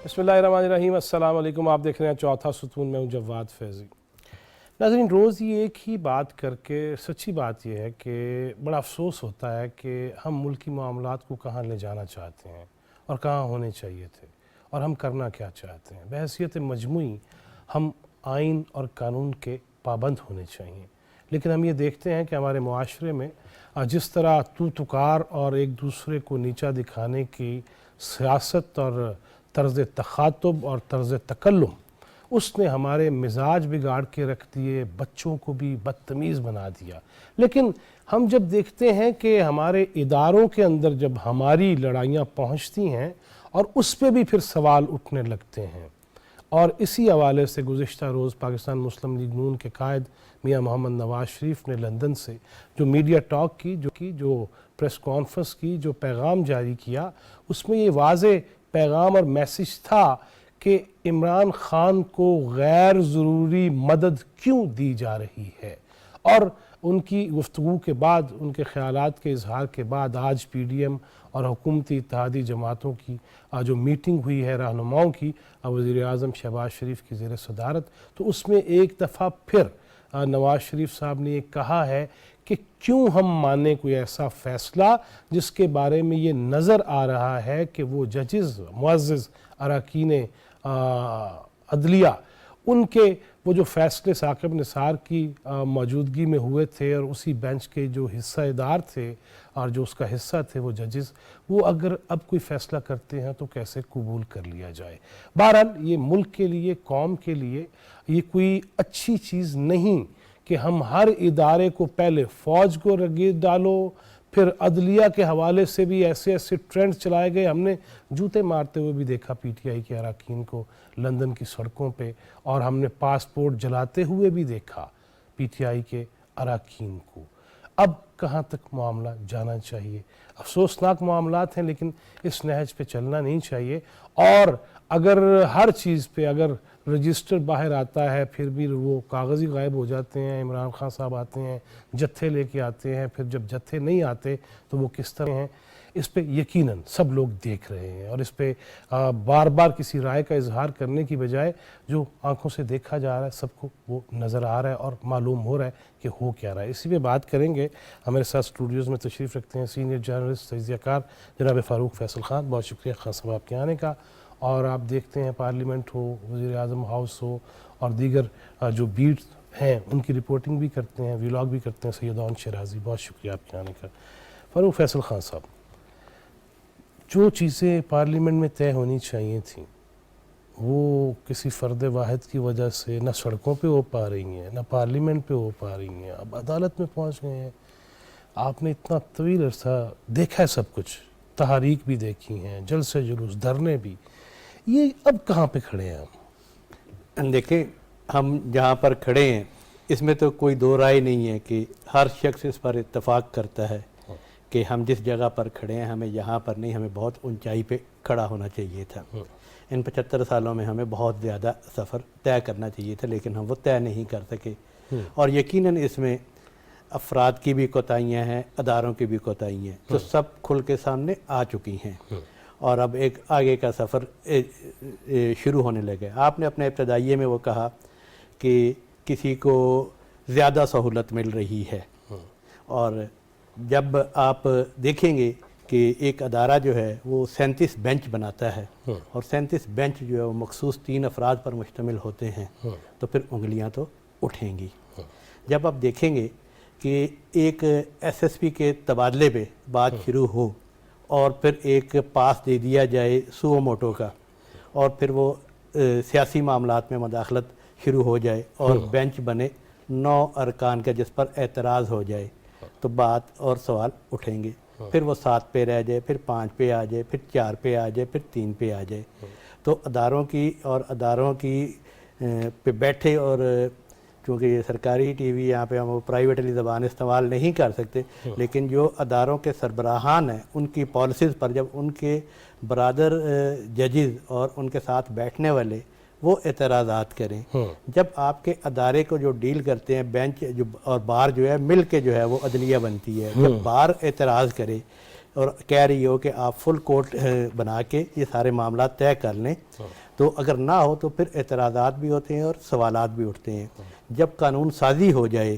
बिस्मिल्लाहिर्रहमानिर्रहीम। अस्सलाम वालेकुम। आप देख रहे हैं चौथा सुतून में हूं जवाद फैज़ी। नाज़रीन, रोज़ ये एक ही बात करके सच्ची बात यह है कि बड़ा अफसोस होता है कि हम मुल्की मामलात को कहाँ ले जाना चाहते हैं और कहाँ होने चाहिए थे और हम करना क्या चाहते हैं। बहैसियत मजमूई हम आइन और कानून के पाबंद होने चाहिए, लेकिन हम ये देखते हैं कि हमारे मुआशरे में जिस तरह तू तुकार और एक दूसरे को नीचा दिखाने की सियासत और तर्ज़ तख़ातुब और तर्ज़ तकल्लुम, उसने हमारे मिजाज बिगाड़ के रख दिए, बच्चों को भी बदतमीज़ बना दिया। लेकिन हम जब देखते हैं कि हमारे इदारों के अंदर जब हमारी लड़ाइयाँ पहुँचती हैं और उस पर भी फिर सवाल उठने लगते हैं, और इसी हवाले से गुज़िश्ता रोज़ पाकिस्तान मुस्लिम लीग नून के कायद मियाँ मोहम्मद नवाज़ शरीफ ने लंदन से जो मीडिया टॉक की, जो प्रेस कॉन्फ्रेंस की, जो पैगाम जारी किया, उसमें ये वाज़े पैगाम और मैसेज था कि इमरान ख़ान को गैर ज़रूरी मदद क्यों दी जा रही है। और उनकी गुफ्तगू के बाद, उनके ख़यालात के इजहार के बाद आज PDM और हुकूमती इत्तेहादी जमातों की जो मीटिंग हुई है रहनुमाओं की वज़ीर आज़म शहबाज शरीफ की ज़ेर सदारत, तो उसमें एक दफ़ा फिर नवाज़ शरीफ साहब ने ये कहा है कि क्यों हम माने कोई ऐसा फ़ैसला जिसके बारे में ये नज़र आ रहा है कि वो जजेस, मुअज़्ज़िज़, अरकान अदलिया, उनके वो जो फ़ैसले साकिब निसार की मौजूदगी में हुए थे और उसी बेंच के जो हिस्सेदार थे और जो उसका हिस्सा थे वो जजेस, वो अगर अब कोई फ़ैसला करते हैं तो कैसे कबूल कर लिया जाए। बहरहाल ये मुल्क के लिए, कौम के लिए ये कोई अच्छी चीज़ नहीं कि हम हर इदारे को पहले फ़ौज को रगीद डालो, फिर अदलिया के हवाले से भी ऐसे ऐसे ट्रेंड चलाए गए। हमने जूते मारते हुए भी देखा PTI के अरकान को लंदन की सड़कों पे, और हमने पासपोर्ट जलाते हुए भी देखा PTI के अरकान को। अब कहाँ तक मामला जाना चाहिए? अफसोसनाक मामलात हैं, लेकिन इस नहज पे चलना नहीं चाहिए। और अगर हर चीज़ पे अगर रजिस्टर बाहर आता है फिर भी वो कागज़ी गायब हो जाते हैं, इमरान खान साहब आते हैं, जत्थे लेके आते हैं, फिर जब जत्थे नहीं आते तो वो किस तरह हैं, इस पे यकीनन सब लोग देख रहे हैं। और इस पे बार बार किसी राय का इजहार करने की बजाय जो आंखों से देखा जा रहा है सबको वो नज़र आ रहा है और मालूम हो रहा है कि हो क्या रहा है। इसी पे बात करेंगे। हमारे साथ स्टूडियोज़ में तशरीफ़ रखते हैं सीनियर जर्नलिस्ट तजियाकार जनाब फ़ारूक फैसल ख़ान। बहुत शुक्रिया खान साहब आपके आने का। और आप देखते हैं पार्लियामेंट हो, वज़ीर आज़म हाउस हो और दीगर जो बीट हैं उनकी रिपोर्टिंग भी करते हैं, व्लॉग भी करते हैं सैयदान शराजी। बहुत शुक्रिया आपके आने का। फ़ारूक फैसल ख़ान साहब, जो चीज़ें पार्लियामेंट में तय होनी चाहिए थी वो किसी फ़र्द वाहिद की वजह से न सड़कों पे हो पा रही हैं, न पार्लियामेंट पे हो पा रही हैं, अब अदालत में पहुंच गए हैं। आपने इतना तवील अर्सा देखा है, सब कुछ, तहारीक भी देखी हैं, जलसे जुलूस, धरने भी, ये अब कहाँ पे खड़े हैं हम? देखें, हम जहाँ पर खड़े हैं इसमें तो कोई दो राय नहीं है कि हर शख्स इस पर इत्तफाक करता है कि हम जिस जगह पर खड़े हैं हमें यहाँ पर नहीं, हमें बहुत ऊंचाई पे खड़ा होना चाहिए था। इन 75 सालों में हमें बहुत ज़्यादा सफ़र तय करना चाहिए था, लेकिन हम वो तय नहीं कर सके। और यकीनन इसमें अफराद की भी कोताहियाँ हैं, अदारों की भी कोताहियाँ हैं, जो सब खुल के सामने आ चुकी हैं और अब एक आगे का सफ़र शुरू होने लगे। आपने अपने इब्तदाइये में वो कहा कि किसी को ज़्यादा सहूलत मिल रही है, और जब आप देखेंगे कि एक अदारा जो है वो 37 बेंच बनाता है और 37 बेंच जो है वो मखसूस 3 अफराद पर मुश्तमिल होते हैं, तो फिर उंगलियां तो उठेंगी। जब आप देखेंगे कि एक SSP के तबादले पे बात शुरू हो और फिर एक पास दे दिया जाए सुओ मोटो का, और फिर वो सियासी मामलात में मदाखलत शुरू हो जाए और बेंच बने 9 अरकान का जिस पर एतराज़ हो जाए, तो बात और सवाल उठेंगे। फिर वो 7 पे रह जाए, फिर 5 पे आ जाए, फिर 4 पे आ जाए, फिर 3 पे आ जाए। तो अदारों की पे बैठे, और क्योंकि ये सरकारी TV यहाँ पे हम प्राइवेटली ज़बान इस्तेमाल नहीं कर सकते, लेकिन जो अदारों के सरबराहान हैं उनकी पॉलिसीज़ पर जब उनके बरादर जजेस और उनके साथ बैठने वाले वो एतराज़ात करें, जब आपके अदारे को जो डील करते हैं बेंच जो और बार जो है मिल के जो है वो अदलिया बनती है, जब बार एतराज़ करे اور کہہ رہی ہو کہ آپ فل کورٹ بنا کے یہ سارے معاملات طے کر لیں، تو اگر نہ ہو تو پھر اعتراضات بھی ہوتے ہیں اور سوالات بھی اٹھتے ہیں۔ جب قانون سازی ہو جائے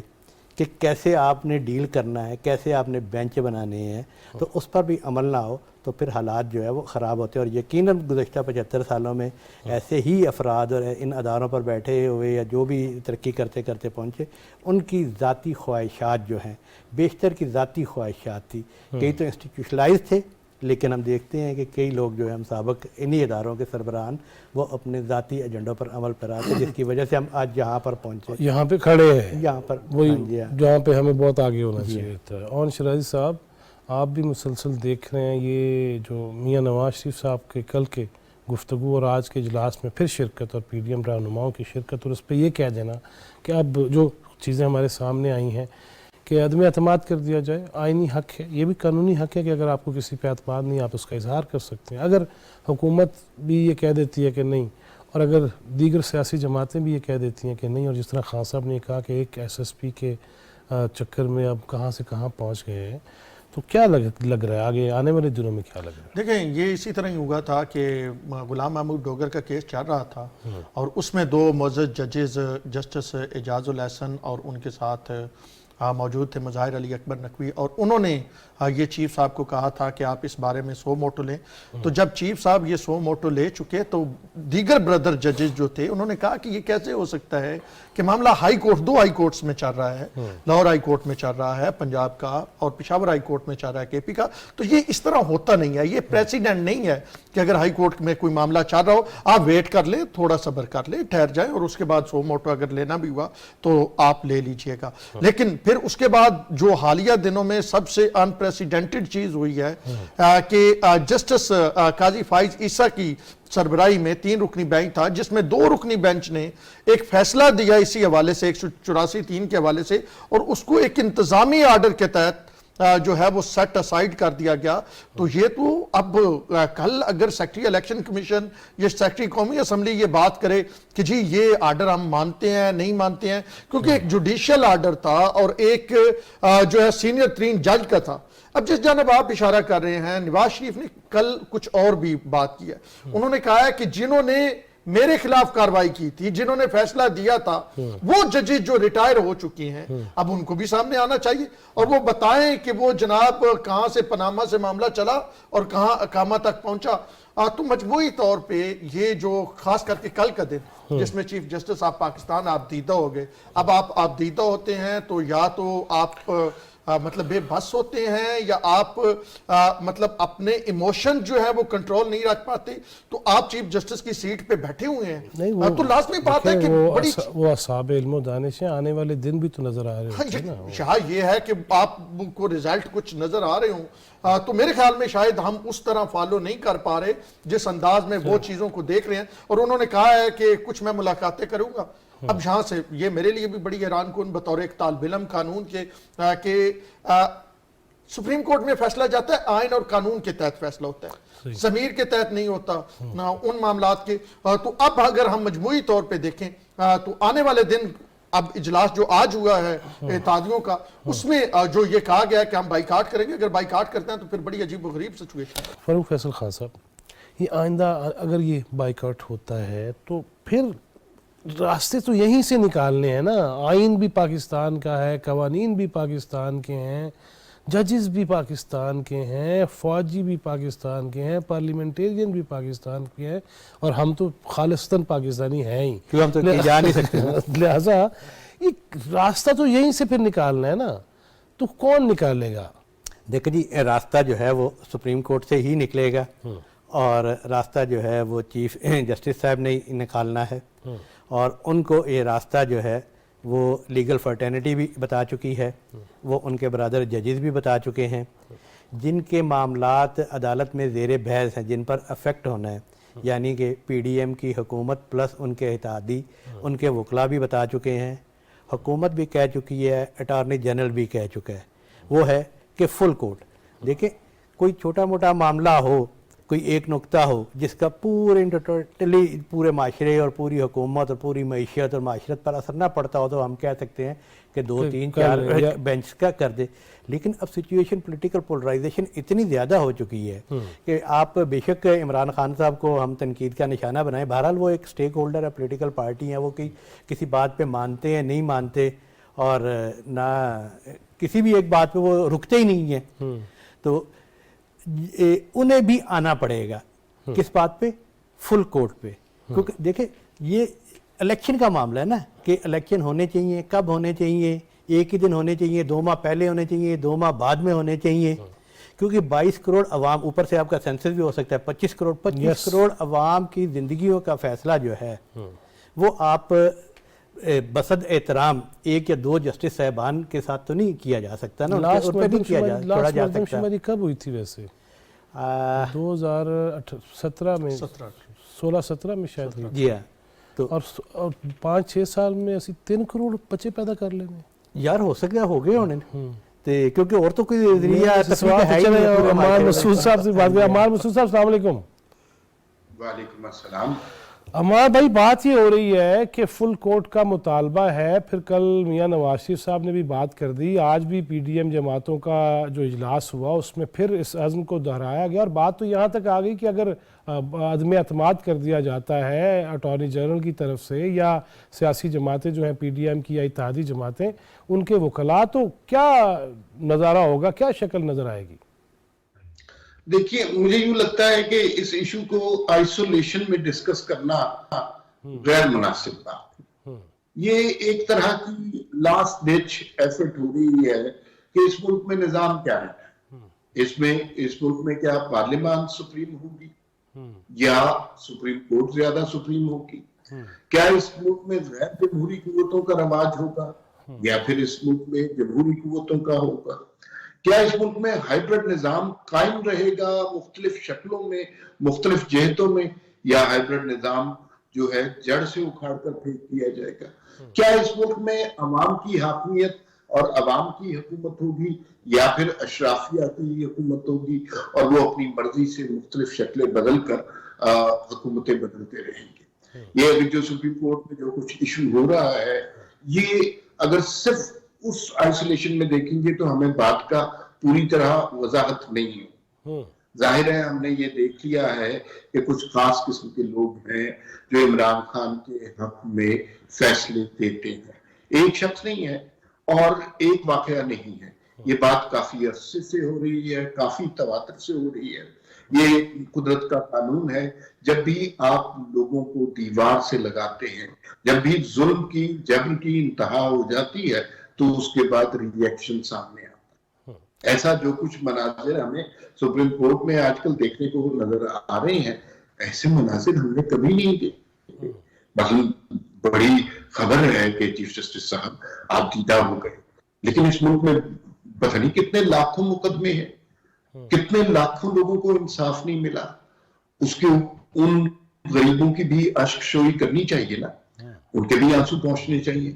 کہ کیسے آپ نے ڈیل کرنا ہے، کیسے آپ نے بینچ بنانے ہیں، تو اس پر بھی عمل نہ ہو تو پھر حالات جو ہے وہ خراب ہوتے ہیں۔ اور یقیناً گزشتہ 75 سالوں میں ایسے ہی افراد اور ان اداروں پر بیٹھے ہوئے یا جو بھی ترقی کرتے کرتے پہنچے، ان کی ذاتی خواہشات جو ہیں، بیشتر کی ذاتی خواہشات تھی۔ کئی تو انسٹیٹیوشنلائز تھے، لیکن ہم دیکھتے ہیں کہ کئی لوگ جو ہے ہم سابق انہی اداروں کے سربراہان وہ اپنے ذاتی ایجنڈوں پر عمل پیرا تھے، جس کی وجہ سے ہم آج جہاں پر پہنچے، یہاں پہ کھڑے ہیں، یہاں پر وہی جی ہاں۔ جہاں پہ ہمیں بہت آگے ہونا چاہیے تھا۔ اور شرازی صاحب، آپ بھی مسلسل دیکھ رہے ہیں یہ جو میاں نواز شریف صاحب کے کل کے گفتگو اور آج کے اجلاس میں پھر شرکت اور پی ڈی ایم رہنماؤں کی شرکت، اور اس پہ یہ کہہ دینا کہ اب جو چیزیں ہمارے سامنے آئی ہیں کہ عدم اعتماد کر دیا جائے، آئینی حق ہے، یہ بھی قانونی حق ہے کہ اگر آپ کو کسی پہ اعتماد نہیں آپ اس کا اظہار کر سکتے ہیں۔ اگر حکومت بھی یہ کہہ دیتی ہے کہ نہیں، اور اگر دیگر سیاسی جماعتیں بھی یہ کہہ دیتی ہیں کہ نہیں، اور جس طرح خان صاحب نے کہا کہ ایک ایس ایس پی کے چکر میں اب کہاں سے کہاں پہنچ گئے ہیں، تو کیا لگ رہا ہے آگے آنے والے دنوں میں کیا لگ رہا ہے؟ دیکھیں، یہ اسی طرح ہی ہوا تھا کہ غلام محمود ڈوگر کا کیس چل رہا تھا، اور اس میں 2 معزز ججز جسٹس اعجاز الحسن اور ان کے ساتھ موجود تھے مظاہر علی اکبر نقوی، اور انہوں نے یہ چیف صاحب کو کہا تھا کہ آپ اس بارے میں سو موٹو لیں۔ تو جب چیف صاحب یہ سو موٹو لے چکے تو دیگر بردر ججز جو تھے انہوں نے کہا کہ یہ کیسے ہو سکتا ہے کہ معاملہ ہائی کورٹ 2 ہائی کورٹس میں چل رہا ہے، لاہور ہائی کورٹ میں چل رہا ہے پنجاب کا، اور پشاور ہائی کورٹ میں چل رہا ہے کے پی کا، تو یہ اس طرح ہوتا نہیں ہے، یہ پریسیڈنٹ نہیں ہے کہ اگر ہائی کورٹ میں کوئی معاملہ چل رہا ہو آپ ویٹ کر لیں، تھوڑا صبر کر لیں، ٹھہر جائیں، اور اس کے بعد سو موٹو اگر لینا بھی ہوا تو آپ لے لیجئے گا۔ لیکن پھر اس کے بعد جو حالیہ دنوں میں سب سے انپریسیڈنٹڈ چیز ہوئی ہے کہ جسٹس قاضی فائز عیسیٰ کی سربراہی میں 3 رکنی بینچ تھا، جس میں 2 رکنی بینچ نے ایک فیصلہ دیا اسی حوالے سے 184(3) کے حوالے سے، اور اس کو ایک انتظامی آرڈر کے تحت جو ہے وہ سیٹ اسائیڈ کر دیا گیا۔ تو یہ تو اب کل اگر سیکٹری الیکشن کمیشن یا سیکٹری قومی اسمبلی یہ بات کرے کہ جی یہ آرڈر ہم مانتے ہیں نہیں مانتے ہیں، کیونکہ ایک جوڈیشل آرڈر تھا اور ایک جو ہے سینئر ترین جج کا تھا۔ اب جس جانب آپ اشارہ کر رہے ہیں، نواز شریف نے کل کچھ اور بھی بات کی ہے۔ انہوں نے کہا ہے کہ جنہوں نے میرے خلاف کارروائی کی تھی، جنہوں نے فیصلہ دیا تھا، وہ ججز جو ریٹائر ہو چکی ہیں اب ان کو بھی سامنے آنا چاہیے، اور وہ بتائیں کہ وہ جناب کہاں سے پاناما سے معاملہ چلا اور کہاں اقامہ تک پہنچا۔ تو مجموعی طور پہ یہ جو خاص کر کے کل کا دن جس میں چیف جسٹس آف پاکستان آپ دیدہ ہو گئے، اب آپ دیدہ ہوتے ہیں تو یا تو آپ مطلب بے بس ہوتے ہیں یا آپ مطلب اپنے ایموشن جو ہے وہ کنٹرول نہیں رکھ پاتے، تو آپ چیف جسٹس کی سیٹ پہ بیٹھے ہوئے ہیں، تو لازمی بات ہے کہ بڑی وہ اصحاب علم و دانش ہیں، آنے والے دن بھی تو نظر آ رہے ہوتے ہیں نا۔ شاہ یہ ہے کہ آپ کو رزلٹ کچھ نظر آ رہے ہوں، تو میرے خیال میں شاید ہم اس طرح فالو نہیں کر پا رہے جس انداز میں وہ چیزوں کو دیکھ رہے ہیں، اور انہوں نے کہا ہے کہ کچھ میں ملاقاتیں کروں گا۔ اب یہاں سے یہ میرے لیے بھی بڑی حیران کن بطور ایک طالب علم قانون کے کہ سپریم کورٹ میں فیصلہ جاتا ہے آئین اور قانون کے تحت فیصلہ ہوتا ہے، ضمیر کے تحت نہیں ہوتا ان معاملات کے۔ تو اب اگر ہم مجموعی طور پہ دیکھیں تو آنے والے دن اب اجلاس جو آج ہوا ہے اتحادیوں کا، اس میں جو یہ کہا گیا ہے کہ ہم بائیکاٹ کریں گے، اگر بائیکاٹ کرتے ہیں تو پھر بڑی عجیب و غریب سچویشن ہے۔ فاروق فیصل خان صاحب، یہ آئندہ اگر یہ بائیکاٹ ہوتا ہے تو پھر راستے تو یہیں سے نکالنے ہیں نا، آئین بھی پاکستان کا ہے، قوانین بھی پاکستان کے ہیں، ججز بھی پاکستان کے ہیں، فوجی بھی پاکستان کے ہیں، پارلیمنٹیرین بھی پاکستان کے ہیں، اور ہم تو خالصتاً پاکستانی ہیں ہی، کیوں ہم تو جا نہیں سکتے۔ لہٰذا یہ راستہ تو یہیں سے پھر نکالنا ہے نا، تو کون نکالے گا؟ دیکھیں جی، راستہ جو ہے وہ سپریم کورٹ سے ہی نکلے گا، اور راستہ جو ہے وہ چیف جسٹس صاحب نے نکالنا ہے، اور ان کو یہ راستہ جو ہے وہ لیگل فرٹرنیٹی بھی بتا چکی ہے، وہ ان کے برادر ججز بھی بتا چکے ہیں، جن کے معاملات عدالت میں زیر بحث ہیں، جن پر افیکٹ ہونا ہے، یعنی کہ پی ڈی ایم کی حکومت پلس ان کے اتحادی، ان کے وکلاء بھی بتا چکے ہیں، حکومت بھی کہہ چکی ہے، اٹارنی جنرل بھی کہہ چکا ہے، وہ ہے کہ فل کورٹ۔ دیکھیں، کوئی چھوٹا موٹا معاملہ ہو، کوئی ایک نقطہ ہو جس کا پورے ٹوٹلی پورے معاشرے اور پوری حکومت اور پوری معیشت اور معاشرت پر اثر نہ پڑتا ہو تو ہم کہہ سکتے ہیں کہ 2 3 4 بینچ کا کر دے. لیکن اب سچویشن پولیٹیکل پولرائزیشن اتنی زیادہ ہو چکی ہے کہ آپ بے شک عمران خان صاحب کو ہم تنقید کا نشانہ بنائیں, بہرحال وہ ایک سٹیک ہولڈر ہے, پولیٹیکل پارٹی ہیں, وہ کسی بات پہ مانتے ہیں نہیں مانتے اور نہ کسی بھی ایک بات پہ وہ رکتے ہی نہیں ہیں. تو انہیں بھی آنا پڑے گا کس بات پہ, فل کورٹ پہ, کیونکہ دیکھیں یہ الیکشن کا معاملہ ہے نا کہ الیکشن ہونے چاہیے, کب ہونے چاہیے, ایک ہی دن ہونے چاہیے, 2 ماہ پہلے ہونے چاہیے, 2 ماہ بعد میں ہونے چاہیے, کیونکہ 22 کروڑ عوام, اوپر سے آپ کا سینسس بھی ہو سکتا ہے 25 کروڑ عوام کی زندگیوں کا فیصلہ جو ہے وہ آپ بصد احترام 1 یا 2 جسٹس صاحبان کے ساتھ تو نہیں کیا جا سکتا نا. لاسٹ مردم شماری کب ہوئی تھی ویسے؟ 2017 میں 16-17 میں شاید ہوئی. جی ہاں, تو اور 5-6 سال میں اسی 3 کروڑ بچے پیدا کر لینے یار ہو سکتا ہو گئے ہونے کیونکہ اور تو کوئی ذریعہ سوال ہے ہی نہیں. عمار مسعود صاحب سے بات کریں. عمار مسعود صاحب السلام علیکم. وعلیکم السلام. عمار بھائی بات یہ ہو رہی ہے کہ فل کورٹ کا مطالبہ ہے, پھر کل میاں نواز شریف صاحب نے بھی بات کر دی, آج بھی پی ڈی ایم جماعتوں کا جو اجلاس ہوا اس میں پھر اس عزم کو دہرایا گیا, اور بات تو یہاں تک آ گئی کہ اگر عدم اعتماد کر دیا جاتا ہے اٹارنی جنرل کی طرف سے یا سیاسی جماعتیں جو ہیں پی ڈی ایم کی یا اتحادی جماعتیں ان کے وکلاء, تو کیا نظارہ ہوگا, کیا شکل نظر آئے گی؟ دیکھیے مجھے یوں لگتا ہے کہ اس ایشو کو آئسولیشن میں ڈسکس کرنا غیر مناسب بات. یہ ایک طرح کی لاسٹ ڈچ ایفرٹ ہو رہی ہے کہ اس ملک میں نظام کیا ہے, اس ملک میں کیا پارلیمان سپریم ہوگی یا سپریم کورٹ زیادہ سپریم ہوگی, کیا اس ملک میں غیر جمہوری قوتوں کا رواج ہوگا یا پھر اس ملک میں جمہوری قوتوں کا ہوگا, کیا اس ملک میں ہائیبرڈ نظام قائم رہے گا مختلف شکلوں میں مختلف جہتوں میں, یا ہائیبرڈ نظام جو ہے جڑ سے اکھاڑ کر پھینک دیا جائے گا, کیا اس ملک میں عوام کی حاکمیت اور عوام کی حکومت ہوگی یا پھر اشرافیہ کی حکومت ہوگی اور وہ اپنی مرضی سے مختلف شکلیں بدل کر حکومتیں بدلتے رہیں گے. یہ جو سپریم کورٹ میں جو کچھ ایشو ہو رہا ہے یہ اگر صرف اس آئسولیشن میں دیکھیں گے تو ہمیں بات کا پوری طرح وضاحت نہیں ہو. ظاہر ہے ہم نے یہ دیکھ لیا ہے کہ کچھ خاص قسم کے لوگ ہیں جو عمران خان کے حق میں فیصلے دیتے ہیں, ایک شخص نہیں ہے اور ایک واقعہ نہیں ہے, یہ بات کافی عرصے سے ہو رہی ہے, کافی تواتر سے ہو رہی ہے. یہ قدرت کا قانون ہے, جب بھی آپ لوگوں کو دیوار سے لگاتے ہیں, جب بھی ظلم کی جبر کی انتہا ہو جاتی ہے تو اس کے بعد ری ایکشن سامنے آتا ہے. ایسا جو کچھ مناظر ہمیں سپریم کورٹ میں آج کل دیکھنے کو نظر آ رہے ہیں, ایسے مناظر ہم نے کبھی نہیں دیکھے. بڑی خبر ہے کہ چیف جسٹس صاحب آپ دیدہ ہو گئے, لیکن اس ملک میں پتہ نہیں کتنے لاکھوں مقدمے ہیں, کتنے لاکھوں لوگوں کو انصاف نہیں ملا. اس کے ان غریبوں کی بھی اشک شوئی کرنی چاہیے نا, ان کے بھی آنسو پہنچنے چاہیے,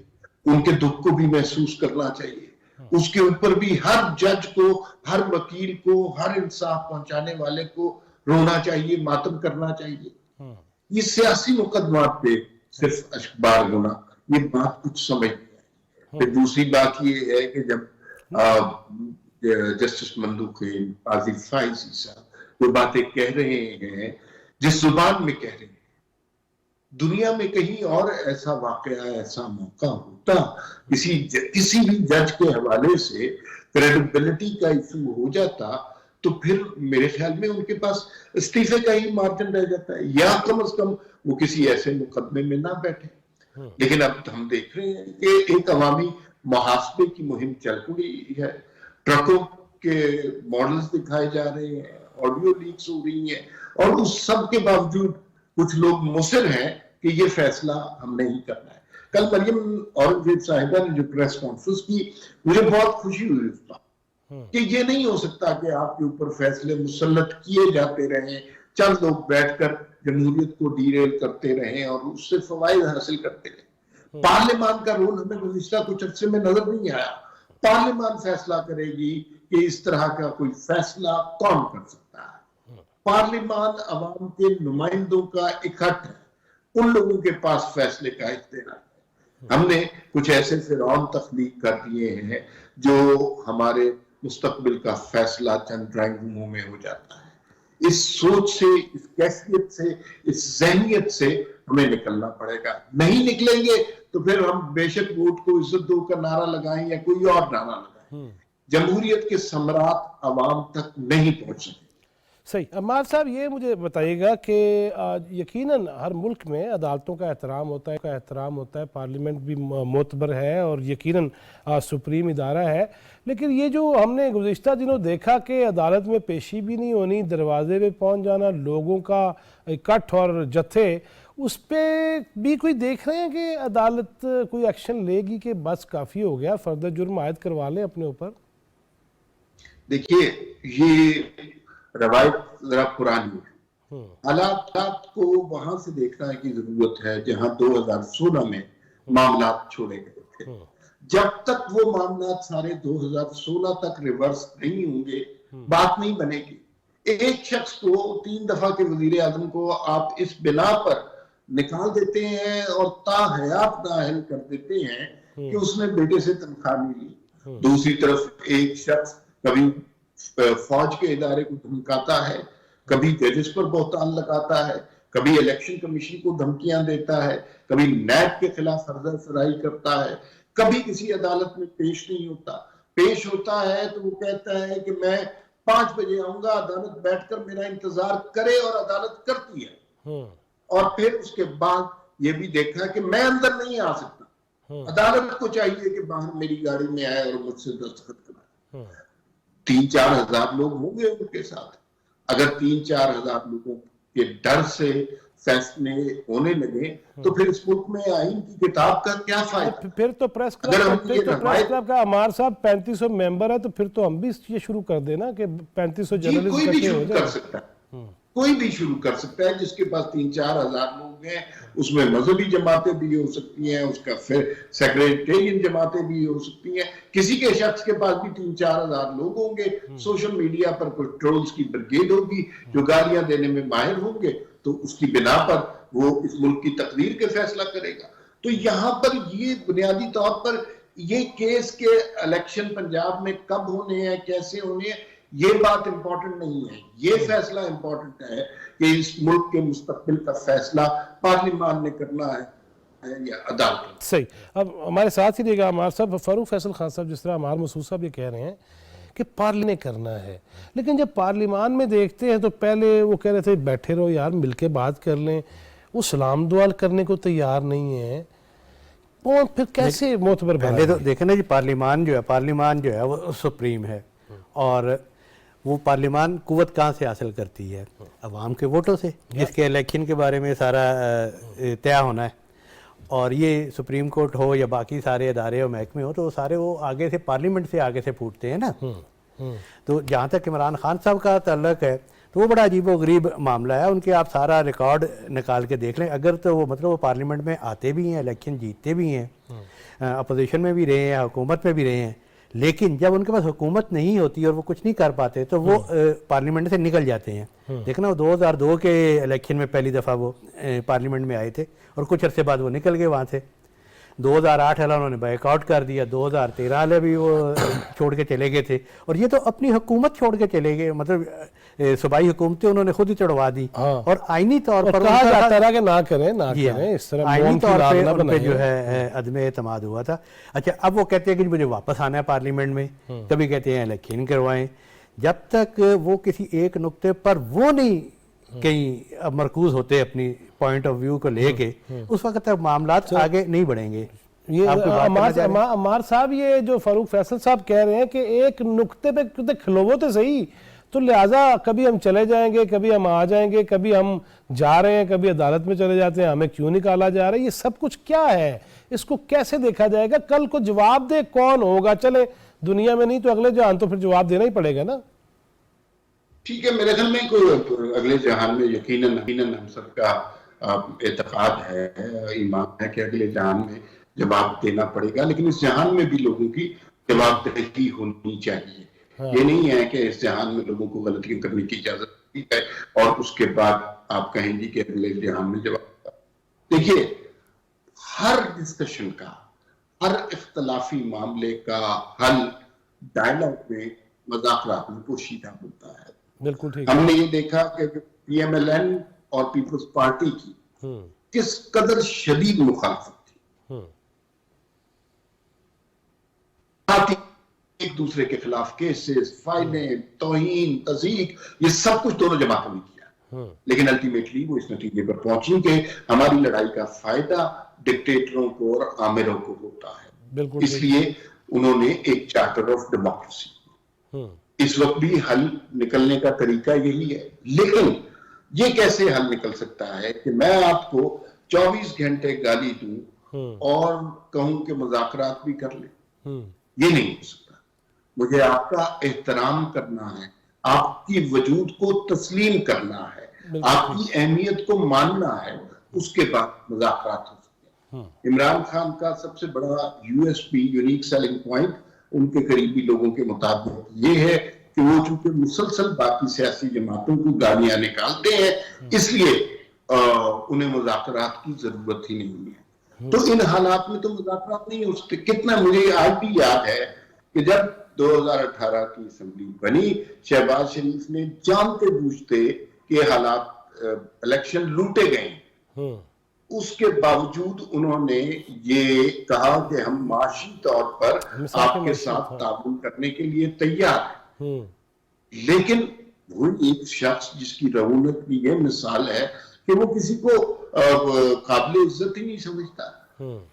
ان کے دکھ کو بھی محسوس کرنا چاہیے. اس کے اوپر بھی ہر جج کو, ہر وکیل کو, ہر انصاف پہنچانے والے کو رونا چاہیے, ماتم کرنا چاہیے. یہ سیاسی مقدمات پہ صرف اشکبار ہونا, یہ بات کچھ سمجھ نہیں آئی. پھر دوسری بات یہ ہے کہ جب جسٹس مندوخیل, قاضی فائزی صاحب وہ باتیں کہہ رہے ہیں جس زبان میں کہہ رہے ہیں, دنیا میں کہیں اور ایسا واقعہ, ایسا موقع ہوتا کسی بھی جج کے حوالے سے کریڈیبلٹی کا ایشو ہو جاتا تو پھر میرے خیال میں ان کے پاس استعفے کا ہی مارجن رہ جاتا ہے, یا کم از کم وہ کسی ایسے مقدمے میں نہ بیٹھے. لیکن اب ہم دیکھ رہے ہیں کہ ایک عوامی محاسبے کی مہم چل رہی ہے, ٹرکوں کے ماڈلز دکھائے جا رہے ہیں, آڈیو لیکس ہو رہی ہیں, اور اس سب کے باوجود کچھ لوگ مصر ہیں کہ یہ فیصلہ ہم نہیں کرنا ہے. کل مریم اورنگزیب صاحبہ نے جو پریس کانفرنس کی, مجھے بہت خوشی ہوئی اس بات کہ یہ نہیں ہو سکتا کہ آپ کے اوپر فیصلے مسلط کیے جاتے رہیں, چند لوگ بیٹھ کر جمہوریت کو ڈیریل کرتے رہیں اور اس سے فوائد حاصل کرتے رہیں. پارلیمان کا رول ہمیں گزشتہ کچھ عرصے میں نظر نہیں آیا. پارلیمان فیصلہ کرے گی کہ اس طرح کا کوئی فیصلہ کون کر سکتا ہے. पार्लियामान अवाम के नुमाइंदों का इकट्ठ है, उन लोगों के पास फैसले का इख्तियार है। हमने कुछ ऐसे फिरौन तख्लीक कर दिए हैं जो हमारे मुस्तकबिल का फैसला चंद ड्राइंग रूमों में हो जाता है। इस सोच से, इस कैफियत से, इस ज़हनियत से हमें निकलना पड़ेगा। नहीं निकलेंगे तो फिर हम बेशक वोट को इज्जत दो का नारा लगाएं या कोई और नारा लगाएं, जमहूरियत के सम्राट अवाम तक नहीं पहुंच सके। सही। अम्मार साहब, ये मुझे बताइएगा कि यकीनन हर मुल्क में अदालतों का एहतराम होता है, पार्लियामेंट भी मोतबर है और यकीनन सुप्रीम इदारा है, लेकिन ये जो हमने गुज़िश्ता दिनों देखा कि अदालत में पेशी भी नहीं होनी, दरवाजे पे पहुंच जाना, लोगों का इकट्ठ और जत्थे, उस पर भी कोई देख रहे हैं कि अदालत कोई एक्शन लेगी कि बस काफ़ी हो गया, फर्दर जुर्म आयद करवा लें अपने ऊपर? देखिए, ये रवायत जरा पुरानी है। हालात को वहां से देखना की जरूरत है जहां 2016 में मामला छोड़े गए थे। जब तक वो मामला सारे 2016 तक रिवर्स नहीं होंगे, बात नहीं बनेगी। एक शख्स को 3 दफा के वजीर आजम को आप इस बिना पर निकाल देते हैं और ताहयात नाअहल कर देते हैं कि उसने बेटे से तनख्वाह नहीं ली। दूसरी तरफ एक शख्स कभी फौज के इदारे को धमकाता है, कभी जजेस पर बहतान लगाता है, कभी इलेक्शन कमीशन को धमकियां देता है, कभी नैब के खिलाफ फर्जर सराई करता है, कभी किसी अदालत में पेश नहीं होता। पेश होता है तो वो कहता है कि मैं 5 बजे आऊंगा, अदालत बैठकर मेरा इंतजार करे, और अदालत करती है। और फिर उसके बाद ये भी देखा कि मैं अंदर नहीं आ सकता, अदालत को चाहिए कि बाहर मेरी गाड़ी में आए और मुझसे दस्तखत कराए। 3-4 हजार लोग होंगे उनके साथ। अगर 3-4 हजार लोगों के डर से फैसले होने लगे तो फिर इस मुल्क में आईन की किताब का क्या फायदा? फिर तो प्रेस क्लब का अमार साहब 3500 मेंबर है, तो फिर तो हम भी ये शुरू कर देना कि 3500 जर्नलिस्ट कोई भी शुरू कर सकता है, कोई भी शुरू कर सकता है जिसके पास 3-4 हजार लोग हैं। उसमें मजहबी जमातें भी हो सकती हैं, उसका फिर सेक्रेटेरियन जमातें भी हो सकती हैं। किसी के शख्स के पास भी 3-4 हजार लोग होंगे। सोशल मीडिया पर कुछ ट्रोल्स की ब्रिगेड होगी जो गालियां देने में माहिर होंगे, तो उसकी बिना पर वो इस मुल्क की तकदीर के फैसला करेगा। तो यहाँ पर ये बुनियादी तौर पर ये केस के इलेक्शन पंजाब में कब होने हैं, कैसे होने हैं, ये बात इंपॉर्टेंट नहीं है। ये फैसला इंपॉर्टेंट है कि इस मुल्क के मुस्तकबिल का फैसला पार्लियामान ने करना है या अदालत। सही। अब हमारे साथ ही रहेगा हमारे साहब फारूक फैसल खान साहब, जिस तरह हमारे मसूद साहब ये कह रहे हैं कि पार्लियामेंट ने करना है, लेकिन जब पार्लियामान में देखते हैं तो पहले वो कह रहे थे बैठे रहो यार, मिलके बात कर लें, वो सलाम दुआ करने को तैयार नहीं है, और फिर कैसे मोतबर? पहले तो देखें ना जी, पार्लियामान जो है वो सुप्रीम है, और वो पार्लियामान कुव्वत कहाँ से हासिल करती है? अवाम के वोटों से, जिसके इलेक्शन के बारे में सारा तय होना है। और ये सुप्रीम कोर्ट हो या बाकी सारे अदारे और महकमे हो, तो वो सारे वो आगे से पार्लियामेंट से आगे से फूटते हैं ना। तो जहाँ तक इमरान खान साहब का ताल्लुक है तो वो बड़ा अजीब व गरीब मामला है। उनके आप सारा रिकॉर्ड निकाल के देख लें। अगर तो वो मतलब वो पार्लियामेंट में आते भी हैं, इलेक्शन जीतते भी हैं, अपोजिशन में भी रहे हैं, हुकूमत में भी रहे हैं, लेकिन जब उनके पास हुकूमत नहीं होती और वो कुछ नहीं कर पाते तो वो पार्लियामेंट से निकल जाते हैं। देखना, वो 2002 के इलेक्शन में पहली दफ़ा वो पार्लियामेंट में आए थे और कुछ अरसे बाद वो निकल गए वहाँ से। 2008 वाला उन्होंने बाइकआउट कर दिया, 2013 वाले भी वो छोड़ के चले गए थे, और ये तो अपनी हुकूमत छोड़ के चले गए, मतलब सूबाई हुकूमतें उन्होंने खुद ही चढ़वा दी। और आइनी तौर पर कहा जाता रहा कि ना करें इस तरह, आइनी तौर पर उन पे जो है अदम एतमाद हुआ था। अच्छा, अब वो कहते हैं कि मुझे वापस आना है पार्लियामेंट में, कभी कहते हैं इलेक्शन करवाएं। जब तक वो किसी एक नुक्ते पर वो नहीं कहीं मरकूज होते अपनी पॉइंट ऑफ व्यू को लेके, उस वक्त तक मामला आगे नहीं बढ़ेंगे। ये अमार साहब, ये जो फारूक फैसल साहब कह रहे हैं कि एक नुक्ते पे खिलोवो तो सही, तो लिहाजा कभी हम चले जाएंगे, कभी हम आ जाएंगे, कभी हम जा रहे हैं, कभी अदालत में चले जाते हैं, हमें क्यों निकाला जा रहा है? ये सब कुछ क्या है? इसको कैसे देखा जाएगा? कल को जवाब दे कौन होगा? चले दुनिया में नहीं तो अगले जहान तो फिर जवाब देना ही पड़ेगा ना। ठीक है, मेरे ख्याल में कोई अगले जहान में यकीनन हम सबका एतकाद है, ईमान है कि अगले जहान में जवाब देना पड़ेगा, लेकिन इस जहान में भी लोगों की जवाबदेही होनी चाहिए। ये नहीं है कि इस जहान में लोगों को गलतियां करने की इजाजत ہے اور اس کے بعد آپ کہیں گی کہ اگلے امتحان میں جواب. دیکھیے ہر ڈسکشن کا، ہر اختلافی معاملے کا حل ڈائلاگ میں، مذاکرات میں پوشیدہ ہوتا ہے. بالکل ٹھیک. ہم نے یہ دیکھا کہ پی ایم ایل این اور پیپلز پارٹی کی کس قدر شدید مخالفت تھی. ایک دوسرے کے خلاف کیسز، فائلیں، توہین، تضییق، یہ سب کچھ دونوں جماعتوں نے کیا. لیکن الٹیمیٹلی وہ اس نتیجے پر پہنچی کہ ہماری لڑائی کا فائدہ ڈکٹیٹروں کو اور آمروں کو ہوتا ہے. اس لیے انہوں نے ایک چارٹر آف ڈیموکریسی. اس وقت بھی حل نکلنے کا طریقہ یہی ہے. لیکن یہ کیسے حل نکل سکتا ہے کہ میں آپ کو 24 گھنٹے گالی دوں اور کہوں کہ مذاکرات بھی کر لیں؟ یہ نہیں ہو سکتا. مجھے آپ کا احترام کرنا ہے، آپ کی وجود کو تسلیم کرنا ہے، آپ کی اہمیت کو ماننا ہے، اس کے بعد مذاکرات ہو سکتے ہیں. عمران خان کا سب سے بڑا U S P, unique selling point, ان کے قریبی لوگوں کے مطابق یہ ہے کہ وہ چونکہ مسلسل باقی سیاسی جماعتوں کو گالیاں نکالتے ہیں، اس لیے انہیں مذاکرات کی ضرورت ہی نہیں ہے. تو ان حالات میں تو مذاکرات نہیں ہو سکتے. کتنا مجھے آج بھی یاد ہے کہ جب 2018 کی اسمبلی بنی، شہباز شریف نے جانتے بوجھتے کہ حالات الیکشن لوٹے گئے، اس کے باوجود انہوں نے یہ کہا کہ ہم معاشی طور پر آپ کے ساتھ تعاون کرنے کے لیے تیار ہیں. لیکن وہ ایک شخص جس کی رعونت بھی یہ مثال ہے کہ وہ کسی کو قابل عزت ہی نہیں سمجھتا،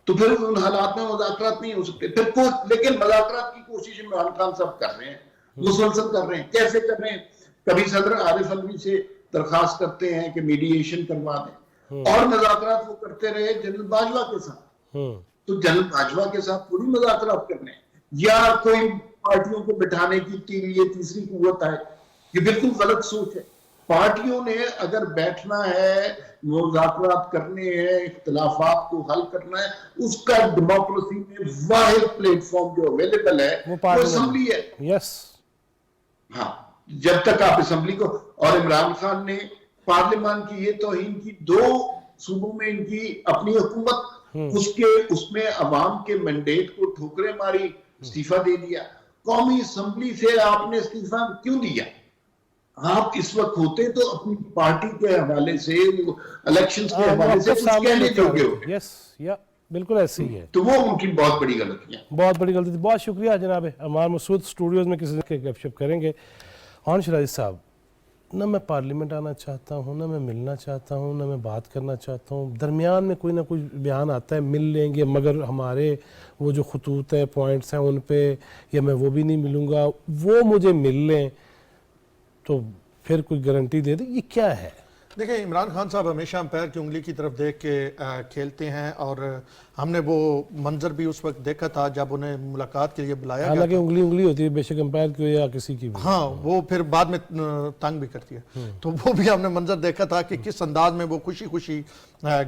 تو پھر ان حالات میں مذاکرات نہیں ہو سکتے. لیکن مذاکرات کی کوشش عمران خان صاحب کر رہے ہیں، مسلسل کر رہے ہیں. کیسے کر رہے ہیں؟ کبھی صدر عارف علوی سے درخواست کرتے ہیں کہ میڈیشن کروا دیں، اور مذاکرات وہ کرتے رہے جنرل باجوہ کے ساتھ. تو جنرل باجوہ کے ساتھ پوری مذاکرات کرنے ہیں یا کوئی پارٹیوں کو بٹھانے کی یہ تیسری قوت ہے. یہ بالکل غلط سوچ ہے. پارٹیوں نے اگر بیٹھنا ہے، مذاکرات کرنے ہیں، اختلافات کو حل کرنا ہے، اس کا ڈیموکریسی میں واحد پلیٹ فارم جو اویلیبل ہے وہ اسمبلی ہے. یس. ہاں، جب تک آپ اسمبلی کو، اور عمران خان نے پارلیمان کی یہ توہین کی، 2 صوبوں میں ان کی اپنی حکومت، اس میں عوام کے مینڈیٹ کو ٹھوکریں ماری، استعفیٰ دے دیا. قومی اسمبلی سے آپ نے استعفیٰ کیوں دیا؟ آپ اس وقت ہوتے تو اپنی پارٹی کے حوالے سے، الیکشنز کے حوالے سے کچھ کہنے جوگے ہوتے. یس، یا بالکل ایسے ہی ہے. تو وہ ان کی بہت بڑی غلطی ہے. بہت بڑی غلطی تھی. بہت شکریہ جناب عمار مسعود. اسٹوڈیوز میں کسی سے گپ شپ کریں گے. ہان شرازی صاحب، نہ میں پارلیمنٹ آنا چاہتا ہوں، نہ میں ملنا چاہتا ہوں، نہ میں بات کرنا چاہتا ہوں. درمیان میں کوئی نہ کوئی بیان آتا ہے، مل لیں گے، مگر ہمارے وہ جو خطوط ہیں، پوائنٹس ہیں، ان پہ یا میں وہ بھی نہیں ملوں گا، وہ مجھے مل لیں تو پھر کوئی گارنٹی دے دیں. یہ کیا ہے؟ دیکھیں، عمران خان صاحب ہمیشہ امپائر کی انگلی کی طرف دیکھ کے کھیلتے ہیں، اور ہم نے وہ منظر بھی اس وقت دیکھا تھا جب انہیں ملاقات کے لیے بلایا گیا. حالانکہ انگلی ہوتی ہے، بے شک امپائر کی ہو یا کسی کی بھی. ہاں، وہ پھر بعد میں تنگ بھی کرتی ہے. تو وہ بھی ہم نے منظر دیکھا تھا کہ کس انداز میں وہ خوشی خوشی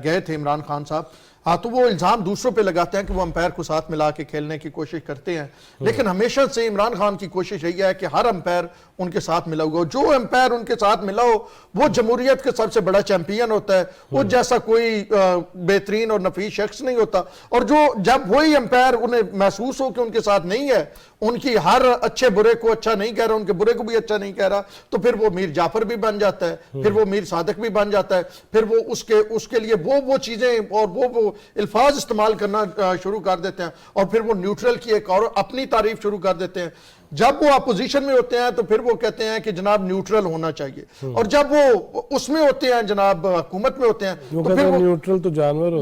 گئے تھے عمران خان صاحب. ہاں، تو وہ الزام دوسروں پہ لگاتے ہیں کہ وہ امپائر کو ساتھ ملا کے کھیلنے کی کوشش کرتے ہیں، لیکن ہمیشہ سے عمران خان کی کوشش یہی ہے کہ ہر امپائر ان کے ساتھ ملا ہوا ہو. جو امپائر ان کے ساتھ ملا ہو وہ جمہوریت کے سب سے بڑا چیمپئن ہوتا ہے. وہ جیسا کوئی بہترین اور نفیس شخص نہیں ہوتا. اور جب وہی امپائر انہیں محسوس ہو کہ ان کے ساتھ نہیں ہے، ان کی ہر اچھے برے کو اچھا نہیں کہہ رہا، ان کے برے کو بھی اچھا نہیں کہہ رہا، تو پھر وہ میر جعفر بھی بن جاتا ہے، پھر وہ میر صادق بھی بن جاتا ہے. پھر وہ اس کے لیے وہ چیزیں اور وہ الفاظ استعمال کرنا شروع کر دیتے ہیں، اور پھر وہ نیوٹرل کی ایک اور اپنی تعریف شروع کر دیتے ہیں. جب وہ اپوزیشن میں ہوتے ہیں تو پھر وہ کہتے ہیں کہ جناب نیوٹرل ہونا چاہیے، اور جب وہ اس میں ہوتے ہیں، جناب حکومت میں ہوتے ہیں، تو پھر وہ نیوٹرل تو جانور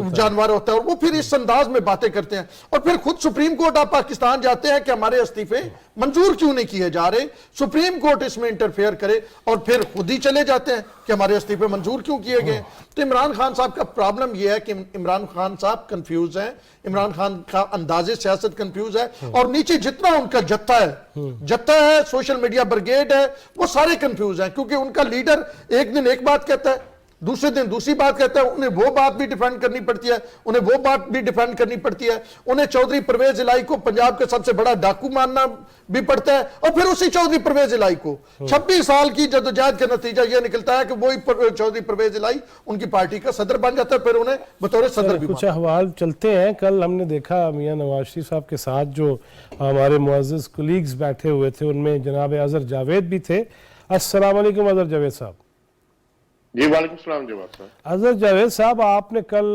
ہوتا ہے، اور وہ پھر اس انداز میں باتیں کرتے ہیں. اور پھر خود سپریم کورٹ آپ پاکستان جاتے ہیں کہ ہمارے استعفے منظور کیوں نہیں کیے جا رہے، سپریم کورٹ اس میں انٹرفیئر کرے، اور پھر خود ہی چلے جاتے ہیں کہ ہمارے استعفے منظور کیوں کیے گئے. تو عمران خان صاحب کا پرابلم یہ ہے کہ عمران خان صاحب کنفیوز ہیں، عمران خان کا انداز سیاست کنفیوز ہے، اور نیچے جتنا ان کا جتھا ہے، سوشل میڈیا برگیڈ ہے، وہ سارے کنفیوز ہیں، کیونکہ ان کا لیڈر ایک دن ایک بات کہتا ہے، दूसरे दिन दूसरी बात कहता है, उन्हें वो बात भी डिफेंड करनी पड़ती है, उन्हें वो बात भी डिफेंड करनी पड़ती है, उन्हें चौधरी परवेज इलाही को पंजाब के सबसे बड़ा डाकू मानना भी पड़ता है, और फिर उसी चौधरी परवेज इलाही को 26 साल की जद्दोजहद का नतीजा यह निकलता है कि वही चौधरी परवेज इलाही उनकी पार्टी का सदर बन जाता है, फिर उन्हें बतौर सदर भी कुछ अहवाल चलते हैं। कल हमने देखा मियां नवाज शरीफ साहब के साथ जो हमारे मुअज़्ज़ज़ कोलीग्स बैठे हुए थे, उनमें जनाब अज़हर जावेद भी थे। अस्सलाम वालेकुम अज़हर जावेद साहब। जी वालेकुम सलाम जवाब साहब। अज़हर जावेद साहब, आपने कल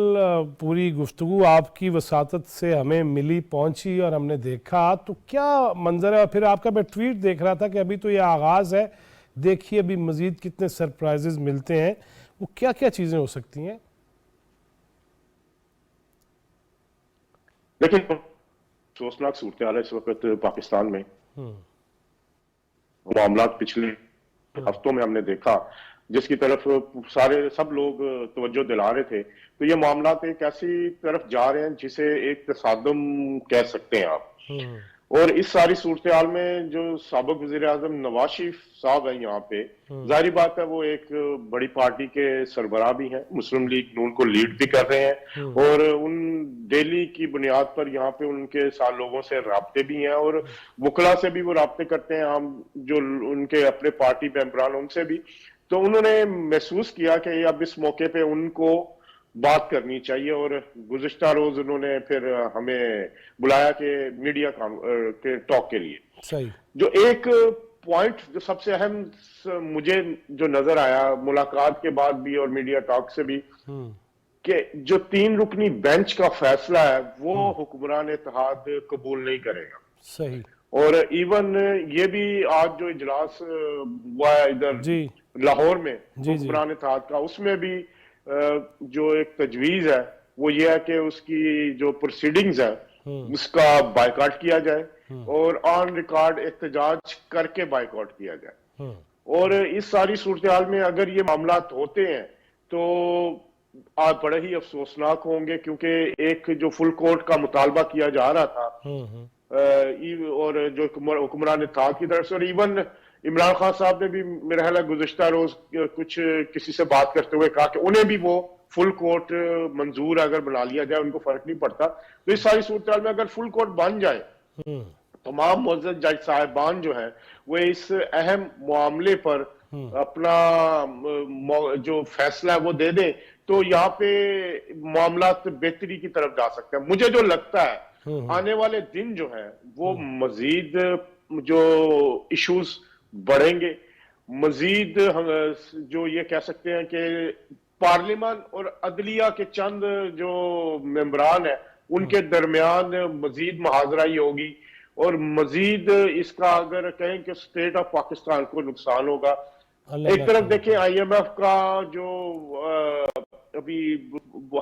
पूरी गुफ्तगू आपकी वसातत से हमें मिली पहुंची और हमने देखा, तो क्या मंजर है? और फिर आपका मैं ट्वीट देख रहा था कि अभी तो ये आगाज़ है, देखिए अभी मज़ीद कितने सरप्राइजेज मिलते हैं, वो क्या क्या चीज़ें हो सकती हैं? देखिए अफसोसनाक सूरत हाल है इस वक्त पाकिस्तान में। मामला पिछले हफ्तों में हमने देखा जिसकी तरफ सब लोग तवज्जो दिला रहे थे, तो ये मामला एक ऐसी तरफ जा रहे हैं जिसे एक तसादुम कह सकते हैं आप। और इस सारी सूरत हाल में जो साबिक वज़ीर आज़म नवाज शरीफ साहब हैं यहाँ पे, जाहिर बात है वो एक बड़ी पार्टी के सरबराह भी हैं, मुस्लिम लीग नून को लीड भी कर रहे हैं, और उन डेली की बुनियाद पर यहाँ पे उनके साथ लोगों से राब्ते भी हैं, और वकला से भी वो राब्ते करते हैं, हम जो उनके अपने पार्टी मेंबरान उनसे भी। तो उन्होंने महसूस किया कि अब इस मौके पे उनको बात करनी चाहिए, और गुज़िश्ता रोज उन्होंने फिर हमें बुलाया कि मीडिया के टॉक के लिए। सही। जो एक पॉइंट जो सबसे अहम मुझे जो नजर आया मुलाकात के बाद भी और मीडिया टॉक से भी, कि जो 3 रुकनी बेंच का फैसला है वो हुक्मरान इत्तेहाद कबूल नहीं करेगा। सही। और इवन ये भी आज जो इजलास हुआ है इधर लाहौर में हुक्मरान इत्तेहाद का, उसमें भी जो एक तजवीज है वो ये है कि उसकी जो प्रोसीडिंग्स है उसका बायकॉट किया जाए, और ऑन रिकॉर्ड एहतजाज करके बायकॉट किया जाए। और इस सारी सूरत हाल में अगर ये मामला होते हैं तो आप बड़े ही अफसोसनाक होंगे, क्योंकि एक जो फुल कोर्ट का मुतालबा किया जा रहा था और जो हुक्मरान इत्तेहाद की तरफ से, और इवन इमरान खान साहब ने भी मेरा ख्याल है गुज़िश्ता रोज कुछ किसी से बात करते हुए कहा कि उन्हें भी वो फुल कोर्ट मंजूर अगर बना लिया जाए उनको फर्क नहीं पड़ता। तो इस सारी सूरत में अगर फुल कोर्ट बन जाए, तमाम मुअज़्ज़ज़ जज साहिबान जो है वो इस अहम मामले पर अपना जो फैसला है वो दे दें, तो यहाँ पे मामला बेहतरी की तरफ जा सकते हैं। मुझे जो लगता है आने वाले दिन जो है वो मजीद जो इश्यूज बढ़ेंगे, मजीद जो ये कह सकते हैं कि पार्लियामान और अदलिया के चंद जो मेंबरान है उनके दरमियान मजीद मुहाजराई होगी, और मजीद इसका अगर कहें कि स्टेट ऑफ पाकिस्तान को नुकसान होगा। एक तरफ देखें IMF का जो अभी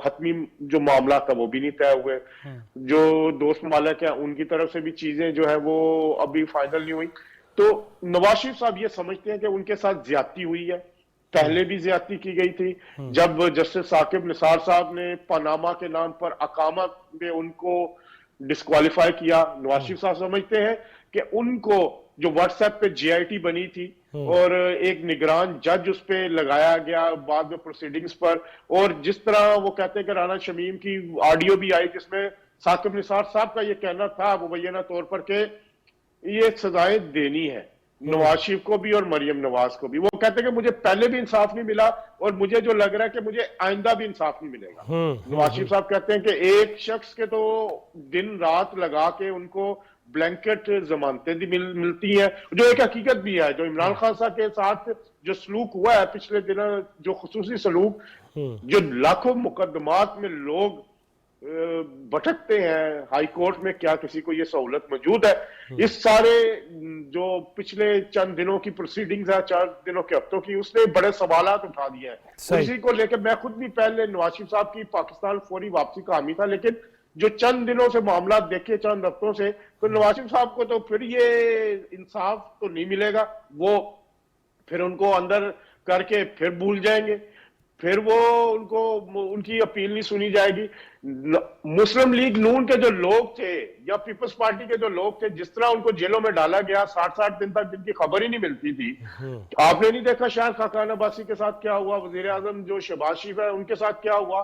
हतमी जो मामला था वो भी नहीं तय हुए, जो दोस्त ममालिक है उनकी तरफ से भी चीजें जो है वो अभी फाइनल नहीं हुई। तो नवाज शरीफ साहब ये समझते हैं कि उनके साथ ज्यादती हुई है, पहले भी ज्यादती की गई थी। जब जस्टिस साकिब निसार साहब ने पनामा के नाम पर अकामा में उनको डिस्क्वालीफाई किया, नवाज शरीफ साहब समझते हैं कि उनको जो व्हाट्सएप पे GIT बनी थी और एक निगरान जज उस पे लगाया गया बाद में प्रोसीडिंग्स पर, और जिस तरह वो कहते हैं कि राना शमीम की ऑडियो भी आई जिसमें साकिब निसार साहब का ये कहना था मुबैना तौर पर कि ये सजाएं देनी है नवाज शरीफ को भी और मरियम नवाज को भी। वो कहते हैं कि मुझे पहले भी इंसाफ नहीं मिला और मुझे जो लग रहा है कि मुझे आइंदा भी इंसाफ नहीं मिलेगा। नवाज शरीफ साहब कहते हैं कि एक शख्स के तो दिन रात लगा के उनको ब्लैंकेट जमानतें भी मिलती हैं, जो एक हकीकत भी है। जो इमरान खान साहब के साथ जो सलूक हुआ है पिछले दिनों, जो खुसूसी सलूक, जो लाखों मुकदमात में लोग भटकते हैं हाई कोर्ट में, क्या किसी को ये सहूलत मौजूद है? इस सारे जो पिछले चंद दिनों की प्रोसीडिंग्स है, 4 दिनों के हफ्तों की, उसने बड़े सवालात उठा दिए हैं। इसी को लेकर मैं खुद भी पहले नवाज शरीफ साहब की पाकिस्तान फौरी वापसी का हामी था, लेकिन जो चंद दिनों से मामला देखे, चंद हफ्तों से, तो नवाज शरीफ साहब को तो फिर ये इंसाफ तो नहीं मिलेगा, वो फिर उनको अंदर करके फिर भूल जाएंगे। फिर वो उनको उनकी अपील नहीं सुनी जाएगी। मुस्लिम लीग नून के जो लोग थे या पीपल्स पार्टी के जो लोग थे, जिस तरह उनको जेलों में डाला गया, 60-60 दिन तक जिनकी खबर ही नहीं मिलती थी। आपने नहीं देखा शायद खाकान अब्बासी के साथ क्या हुआ, वजीर आजम जो शहबाज शरीफ है उनके साथ क्या हुआ,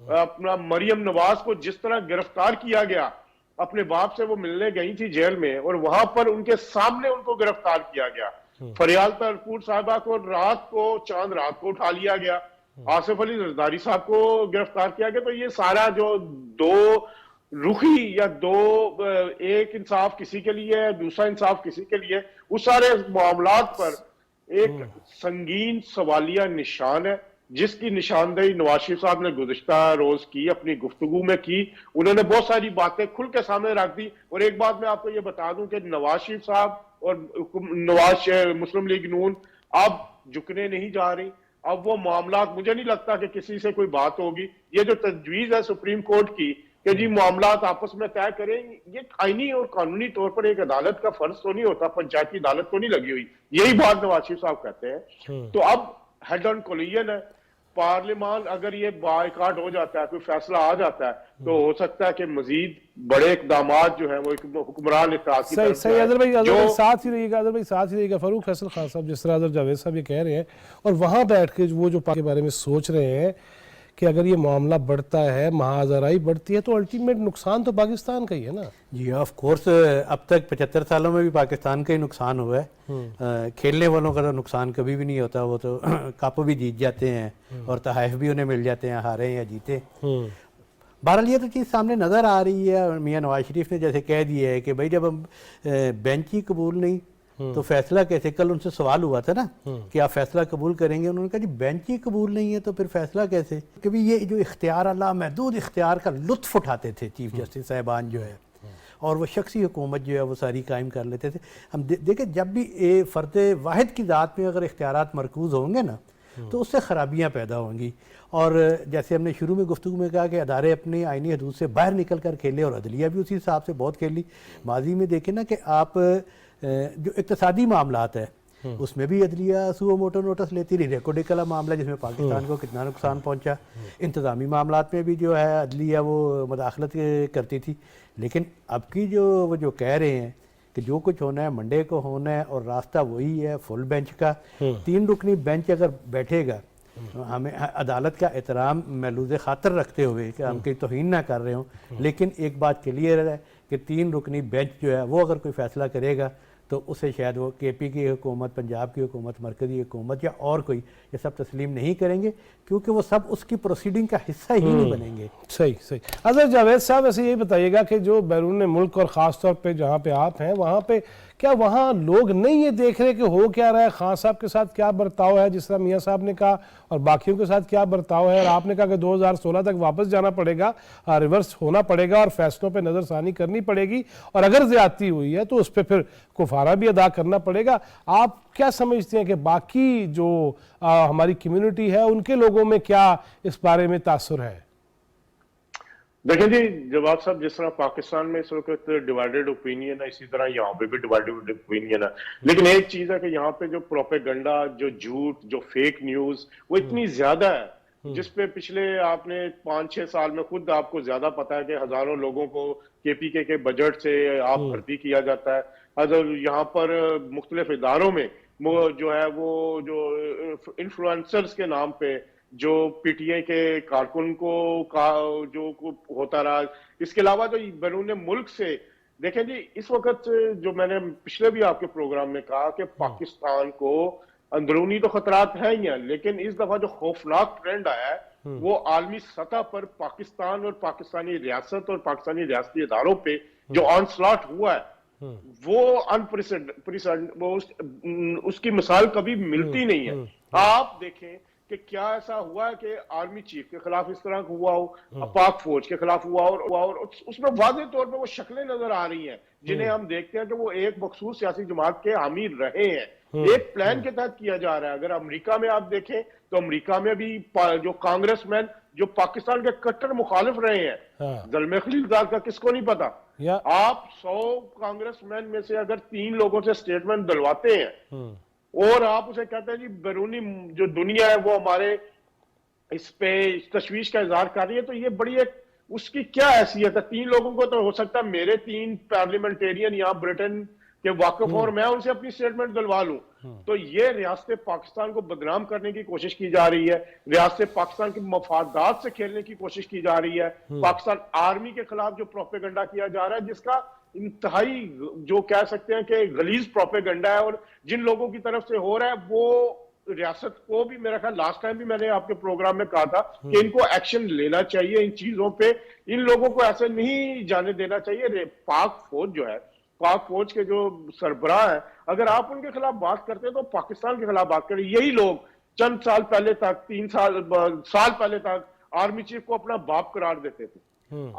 अपना मरियम नवाज को जिस तरह गिरफ्तार किया गया, अपने बाप से वो मिलने गई थी जेल में और वहां पर उनके सामने उनको गिरफ्तार किया गया। फरियाल तरपूर साहिबा को चांद रात को उठा लिया गया, आसिफ अली जरदारी साहब को गिरफ्तार किया गया। तो ये सारा जो दो रुखी या एक इंसाफ किसी के लिए है, दूसरा इंसाफ किसी के लिए, उस सारे मामलात पर एक संगीन सवालिया निशान है, जिसकी निशानदेही नवाज शरीफ साहब ने गुज़िश्ता रोज की, अपनी गुफ्तगू में की। उन्होंने बहुत सारी बातें खुल के सामने रख दी। और एक बात मैं आपको ये बता दूं कि नवाज शरीफ साहब और मुस्लिम लीग नून अब झुकने नहीं जा रही। अब वो मामला, मुझे नहीं लगता कि किसी से कोई बात होगी। ये जो तजवीज है सुप्रीम कोर्ट की कि जी मामलात आपस में तय करें, ये आईनी और कानूनी तौर पर एक अदालत का फर्ज तो नहीं होता, पंचायती अदालत तो नहीं लगी हुई। यही बात नवाज शरीफ साहब कहते हैं। तो अब हेड ऑन कोलिजन है। पार्लियामान अगर ये बायकाट हो जाता है, कोई फैसला आ जाता है, तो हो सकता है कि मजीद बड़े इकदामात जो है वो हुक्मरान इत्तेहाद की तरफ सही अदर भाई जो साथ ही रहिएगा, अदर भाई साथ ही रहिएगा। फारूक फैसल खान साहब, जिस तरह अदर जावेद साहब ये कह रहे हैं और वहाँ बैठ के वो जो के बारे में सोच रहे हैं कि अगर ये मामला बढ़ता है, महाजराई बढ़ती है, तो अल्टीमेट नुकसान तो पाकिस्तान का ही है ना। जी ऑफ कोर्स, अब तक 75 सालों में भी पाकिस्तान का ही नुकसान हुआ है। खेलने वालों का तो नुकसान कभी भी नहीं होता, वो तो कप भी जीत जाते हैं और तहफ़ भी उन्हें मिल जाते हैं, हारे या जीते। बहरहाल ये तो चीज़ सामने नज़र आ रही है। और मियाँ नवाज शरीफ ने जैसे कह दिया है कि भाई जब हम बेंच ही कबूल नहीं तो फैसला कैसे। कल उनसे सवाल हुआ था ना कि आप फैसला कबूल करेंगे, उन्होंने कहा जी बेंच ही कबूल नहीं है तो फिर फैसला कैसे। क्योंकि ये जो इख्तियार, अल्लाह महदूद इख्तियार का लुत्फ़ उठाते थे चीफ जस्टिस साहिबान जो है, और वो शख्सी हुकूमत जो है वो सारी कायम कर लेते थे। हम देखें, जब भी फ़र्द वाहिद की ज़ात में अगर इख्तियारात मरकूज़ होंगे ना तो उससे ख़राबियाँ पैदा होंगी। और जैसे हमने शुरू में गुफ्तगू में कहा कि अदारे अपनी आइनी हदूद से बाहर निकल कर खेले और अदलिया भी उसी हिसाब से बहुत खेली। माजी में देखें ना कि आप जो इक़्तिसादी मामलात है उसमें भी अदलिया सुओ मोटो नोटिस लेती रही। रेकोडिकला मामला जिसमें पाकिस्तान को कितना नुकसान पहुंचा, इंतज़ामी मामलात में भी जो है अदलिया वो मुदाखलत करती थी। लेकिन अब की वो जो कह रहे हैं कि जो कुछ होना है मंडे को होना है और रास्ता वही है फुल बेंच का। 3 रुकनी बेंच अगर बैठेगा, हमें अदालत का एहतराम महलूज़ ख़ातर रखते हुए कि हम कहीं तौहीन ना कर रहे हों, लेकिन एक बात क्लियर है कि 3 रुकनी बेंच जो है वो अगर कोई फ़ैसला करेगा तो उसे शायद वो केपी की हुकूमत, पंजाब की हुकूमत, मरकज़ी हुकूमत या और कोई ये सब तस्लीम नहीं करेंगे, क्योंकि वो सब उसकी प्रोसीडिंग का हिस्सा ही नहीं बनेंगे। सही सही। अजहर जावेद साहब, ऐसे यही बताइएगा कि जो बैरून मुल्क और ख़ास तौर पे जहाँ पे आप हैं वहाँ पे क्या वहाँ लोग नहीं ये देख रहे कि हो क्या रहा है, खान साहब के साथ क्या बर्ताव है, जिस तरह मियाँ साहब ने कहा, और बाकियों के साथ क्या बर्ताव है, और आपने कहा कि 2016 तक वापस जाना पड़ेगा, रिवर्स होना पड़ेगा और फैसलों पे नज़रसानी करनी पड़ेगी, और अगर ज़्यादती हुई है तो उस पर फिर कुफारा भी अदा करना पड़ेगा। आप क्या समझते हैं कि बाकी जो हमारी कम्युनिटी है उनके लोगों में क्या इस बारे में तासुर है? देखें जी, जवाब साहब, जिस तरह पाकिस्तान में इस वक्त डिवाइडेड ओपिनियन है, इसी तरह यहाँ पे भी डिवाइडेड ओपिनियन है। लेकिन एक चीज है कि यहाँ पे जो प्रोपेगेंडा, जो झूठ, जो फेक न्यूज वो इतनी ज्यादा है, जिसपे पिछले आपने 5-6 साल में खुद आपको ज्यादा पता है कि हजारों लोगों को केपीके के बजट से आप भर्ती किया जाता है। अगर यहाँ पर मुख्तलिफ इदारों में वो जो है वो जो इन्फ्लुएंसर्स के नाम पे जो पीटीआई के कारकुन को जो होता रहा। इसके अलावा जो बैरून मुल्क से देखें जी, इस वक्त जो मैंने पिछले भी आपके प्रोग्राम में कहा कि पाकिस्तान को अंदरूनी तो खतरात है ही हैं, लेकिन इस दफा जो खौफनाक ट्रेंड आया है वो आलमी सतह पर पाकिस्तान और पाकिस्तानी रियासत और पाकिस्तानी रियासती इदारों पे जो ऑनस्लॉट हुआ है वो अनप्रेसिडेंटेड, वो उसकी मिसाल कभी मिलती नहीं है। आप देखें कि क्या ऐसा हुआ है कि आर्मी चीफ के खिलाफ इस तरह हुआ हो, पाक फौज के खिलाफ हुआ और उसमें वाज़ेह तौर पे वो शक्लें नजर आ रही हैं जिन्हें हम देखते हैं कि वो एक मखसूस सियासी जमात के हामी रहे हैं, एक प्लान के तहत किया जा रहा है। अगर अमेरिका में आप देखें तो अमेरिका में भी जो कांग्रेसमैन जो पाकिस्तान के कट्टर मुखालिफ रहे हैं, ज़ल्मे खलीलजाद का किसको नहीं पता। आप 100 कांग्रेसमैन में से अगर 3 लोगों से स्टेटमेंट दिलवाते हैं और आप उसे कहते हैं जी बैरूनी जो दुनिया है वो हमारे اس پہ تشویش کا اظہار کر رہی ہے تو یہ بڑی ایک اس کی کیا حیثیت ہے؟ 3 لوگوں کو تو ہو سکتا ہے میرے 3 پارلیمنٹیرین یہاں برٹن کے واقف اور میں ان سے اپنی سٹیٹمنٹ دلوا لوں. تو یہ ریاست پاکستان کو بدنام کرنے کی کوشش کی جا رہی ہے, ریاست پاکستان کے مفادات سے کھیلنے کی کوشش کی جا رہی ہے, پاکستان آرمی کے خلاف جو پروپیگنڈا کیا جا رہا ہے جس کا انتہائی جو کہہ سکتے ہیں کہ غلیظ پروپیگنڈا ہے, اور جن لوگوں کی طرف سے ہو رہا ہے وہ ریاست کو بھی, میرا خیال لاسٹ ٹائم بھی میں نے آپ کے پروگرام میں کہا تھا کہ ان کو ایکشن لینا چاہیے ان چیزوں پہ, ان لوگوں کو ایسے نہیں جانے دینا چاہیے. پاک فوج جو ہے, پاک فوج کے جو سربراہ ہیں, اگر آپ ان کے خلاف بات کرتے ہیں تو پاکستان کے خلاف بات کریں. یہی لوگ چند سال پہلے تک 3 سال پہلے تک آرمی چیف کو اپنا باپ قرار دیتے تھے.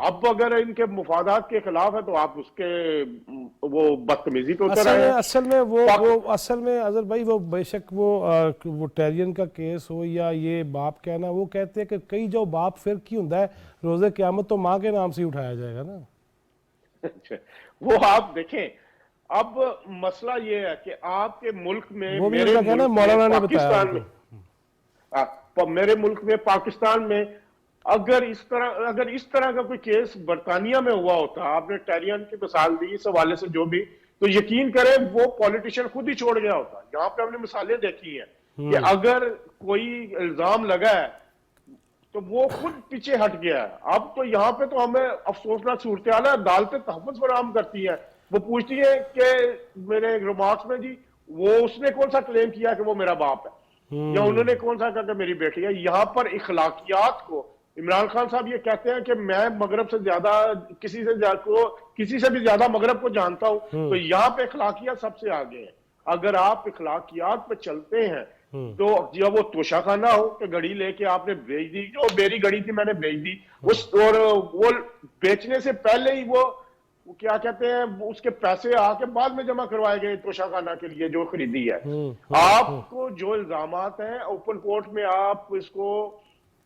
اب اگر ان کے مفادات کے خلاف ہے تو آپ اس کے وہ بدتمیزی پہ اتر رہے ہیں. اصل میں اظہر بھائی وہ بے شک وہ ٹیرین کا کیس ہو یا یہ باپ کہنا, وہ کہتے ہیں کہ کئی جو باپ پھر کی ہوں ہے روز قیامت تو ماں کے نام سے ہی اٹھایا جائے گا نا. وہ آپ دیکھیں, اب مسئلہ یہ ہے کہ آپ کے ملک میں, میرے ملک میں پاکستان میں اگر اس طرح کا کوئی کیس برطانیہ میں ہوا ہوتا, آپ نے ٹیرین کی مثال دی اس حوالے سے جو بھی, تو یقین کریں وہ پولیٹیشین خود ہی چھوڑ گیا ہوتا. یہاں پہ ہم نے مثالیں دیکھی ہیں کہ اگر کوئی الزام لگا ہے تو وہ خود پیچھے ہٹ گیا ہے. اب تو یہاں پہ تو ہمیں افسوسناک صورتحال ہے, عدالتیں تحفظ فراہم کرتی ہیں, وہ پوچھتی ہے کہ میرے ریمارکس میں جی وہ اس نے کون سا کلیم کیا کہ وہ میرا باپ ہے, یا انہوں نے کون سا کہا کہ میری بیٹی ہے. یہاں پر اخلاقیات کو عمران خان صاحب یہ کہتے ہیں کہ میں مغرب سے زیادہ کسی سے بھی زیادہ مغرب کو جانتا ہوں, تو یہاں پہ اخلاقیات سب سے آگے ہیں. اگر آپ اخلاقیات پہ چلتے ہیں تو جب وہ توشہ خانہ ہو کہ گھڑی لے کے آپ نے بیچ دی, جو میری گھڑی تھی میں نے بیچ دی, اور وہ بیچنے سے پہلے ہی وہ کیا کہتے ہیں اس کے پیسے آ کے بعد میں جمع کروائے گئے توشہ خانہ کے لیے جو خریدی ہے. آپ کو جو الزامات ہیں اوپن کورٹ میں آپ اس کو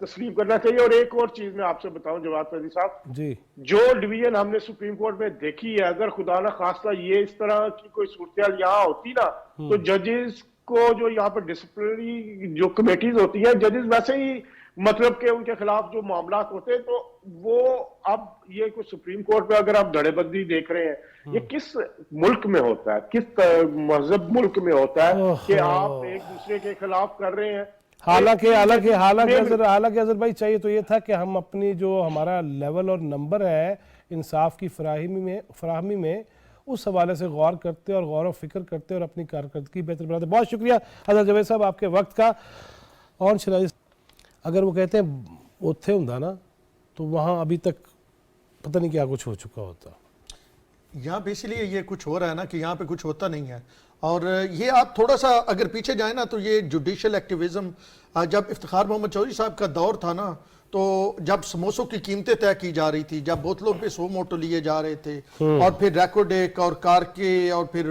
تسلیم کرنا چاہیے. اور ایک اور چیز میں آپ سے بتاؤں جواد فیضی صاحب جی, جو ڈویژن ہم نے سپریم کورٹ میں دیکھی ہے, اگر خدا نہ خواستہ یہ اس طرح کی کوئی صورتحال یہاں ہوتی نا تو ججز کو جو یہاں پر ڈسپلنری جو کمیٹیز ہوتی ہیں, ججز ویسے ہی مطلب کہ ان کے خلاف جو معاملات ہوتے ہیں تو وہ اب یہ کوئی سپریم کورٹ پہ اگر آپ دھڑے بندی دیکھ رہے ہیں, یہ کس ملک میں ہوتا ہے, کس مذہب ملک میں ہوتا ہے کہ آپ ایک دوسرے کے خلاف کر رہے ہیں. حالانکہ اظہر بھائی چاہیے تو یہ تھا کہ ہم اپنی جو ہمارا لیول اور نمبر ہے انصاف کی فراہمی میں اس حوالے سے غور کرتے اور غور و فکر کرتے اور اپنی کارکردگی بہتر بناتے. بہت شکریہ اظہر جاوید صاحب آپ کے وقت کا. اور اگر وہ کہتے ہیں اوتھے ہوں نا تو وہاں ابھی تک پتہ نہیں کیا کچھ ہو چکا ہوتا. یہاں پہ اس لیے یہ کچھ ہو رہا ہے نا کہ یہاں پہ کچھ ہوتا نہیں ہے. اور یہ آپ تھوڑا سا اگر پیچھے جائیں نا تو یہ جوڈیشل ایکٹیویزم جب افتخار محمد چودھری صاحب کا دور تھا نا, تو جب سموسوں کی قیمتیں طے کی جا رہی تھی, جب بوتلوں پہ 100 موٹو لیے جا رہے تھے, اور پھر ریکوڈیک اور کارکے اور پھر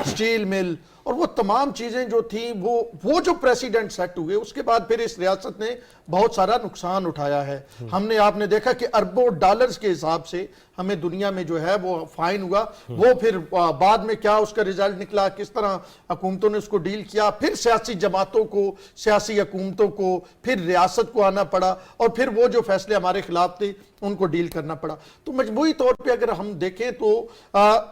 سٹیل مل اور وہ تمام چیزیں جو تھیں وہ جو پریسیڈنٹ سیٹ ہوئے, اس کے بعد پھر اس ریاست نے بہت سارا نقصان اٹھایا ہے. ہم نے آپ نے دیکھا کہ اربوں ڈالرز کے حساب سے ہمیں دنیا میں جو ہے وہ فائن ہوا. وہ پھر بعد میں کیا اس کا ریزلٹ نکلا, کس طرح حکومتوں نے اس کو ڈیل کیا, پھر سیاسی جماعتوں کو, سیاسی حکومتوں کو, پھر ریاست کو آنا پڑا, اور پھر وہ جو فیصلے ہمارے خلاف تھے ان کو ڈیل کرنا پڑا. تو مجموعی طور پہ اگر ہم دیکھیں تو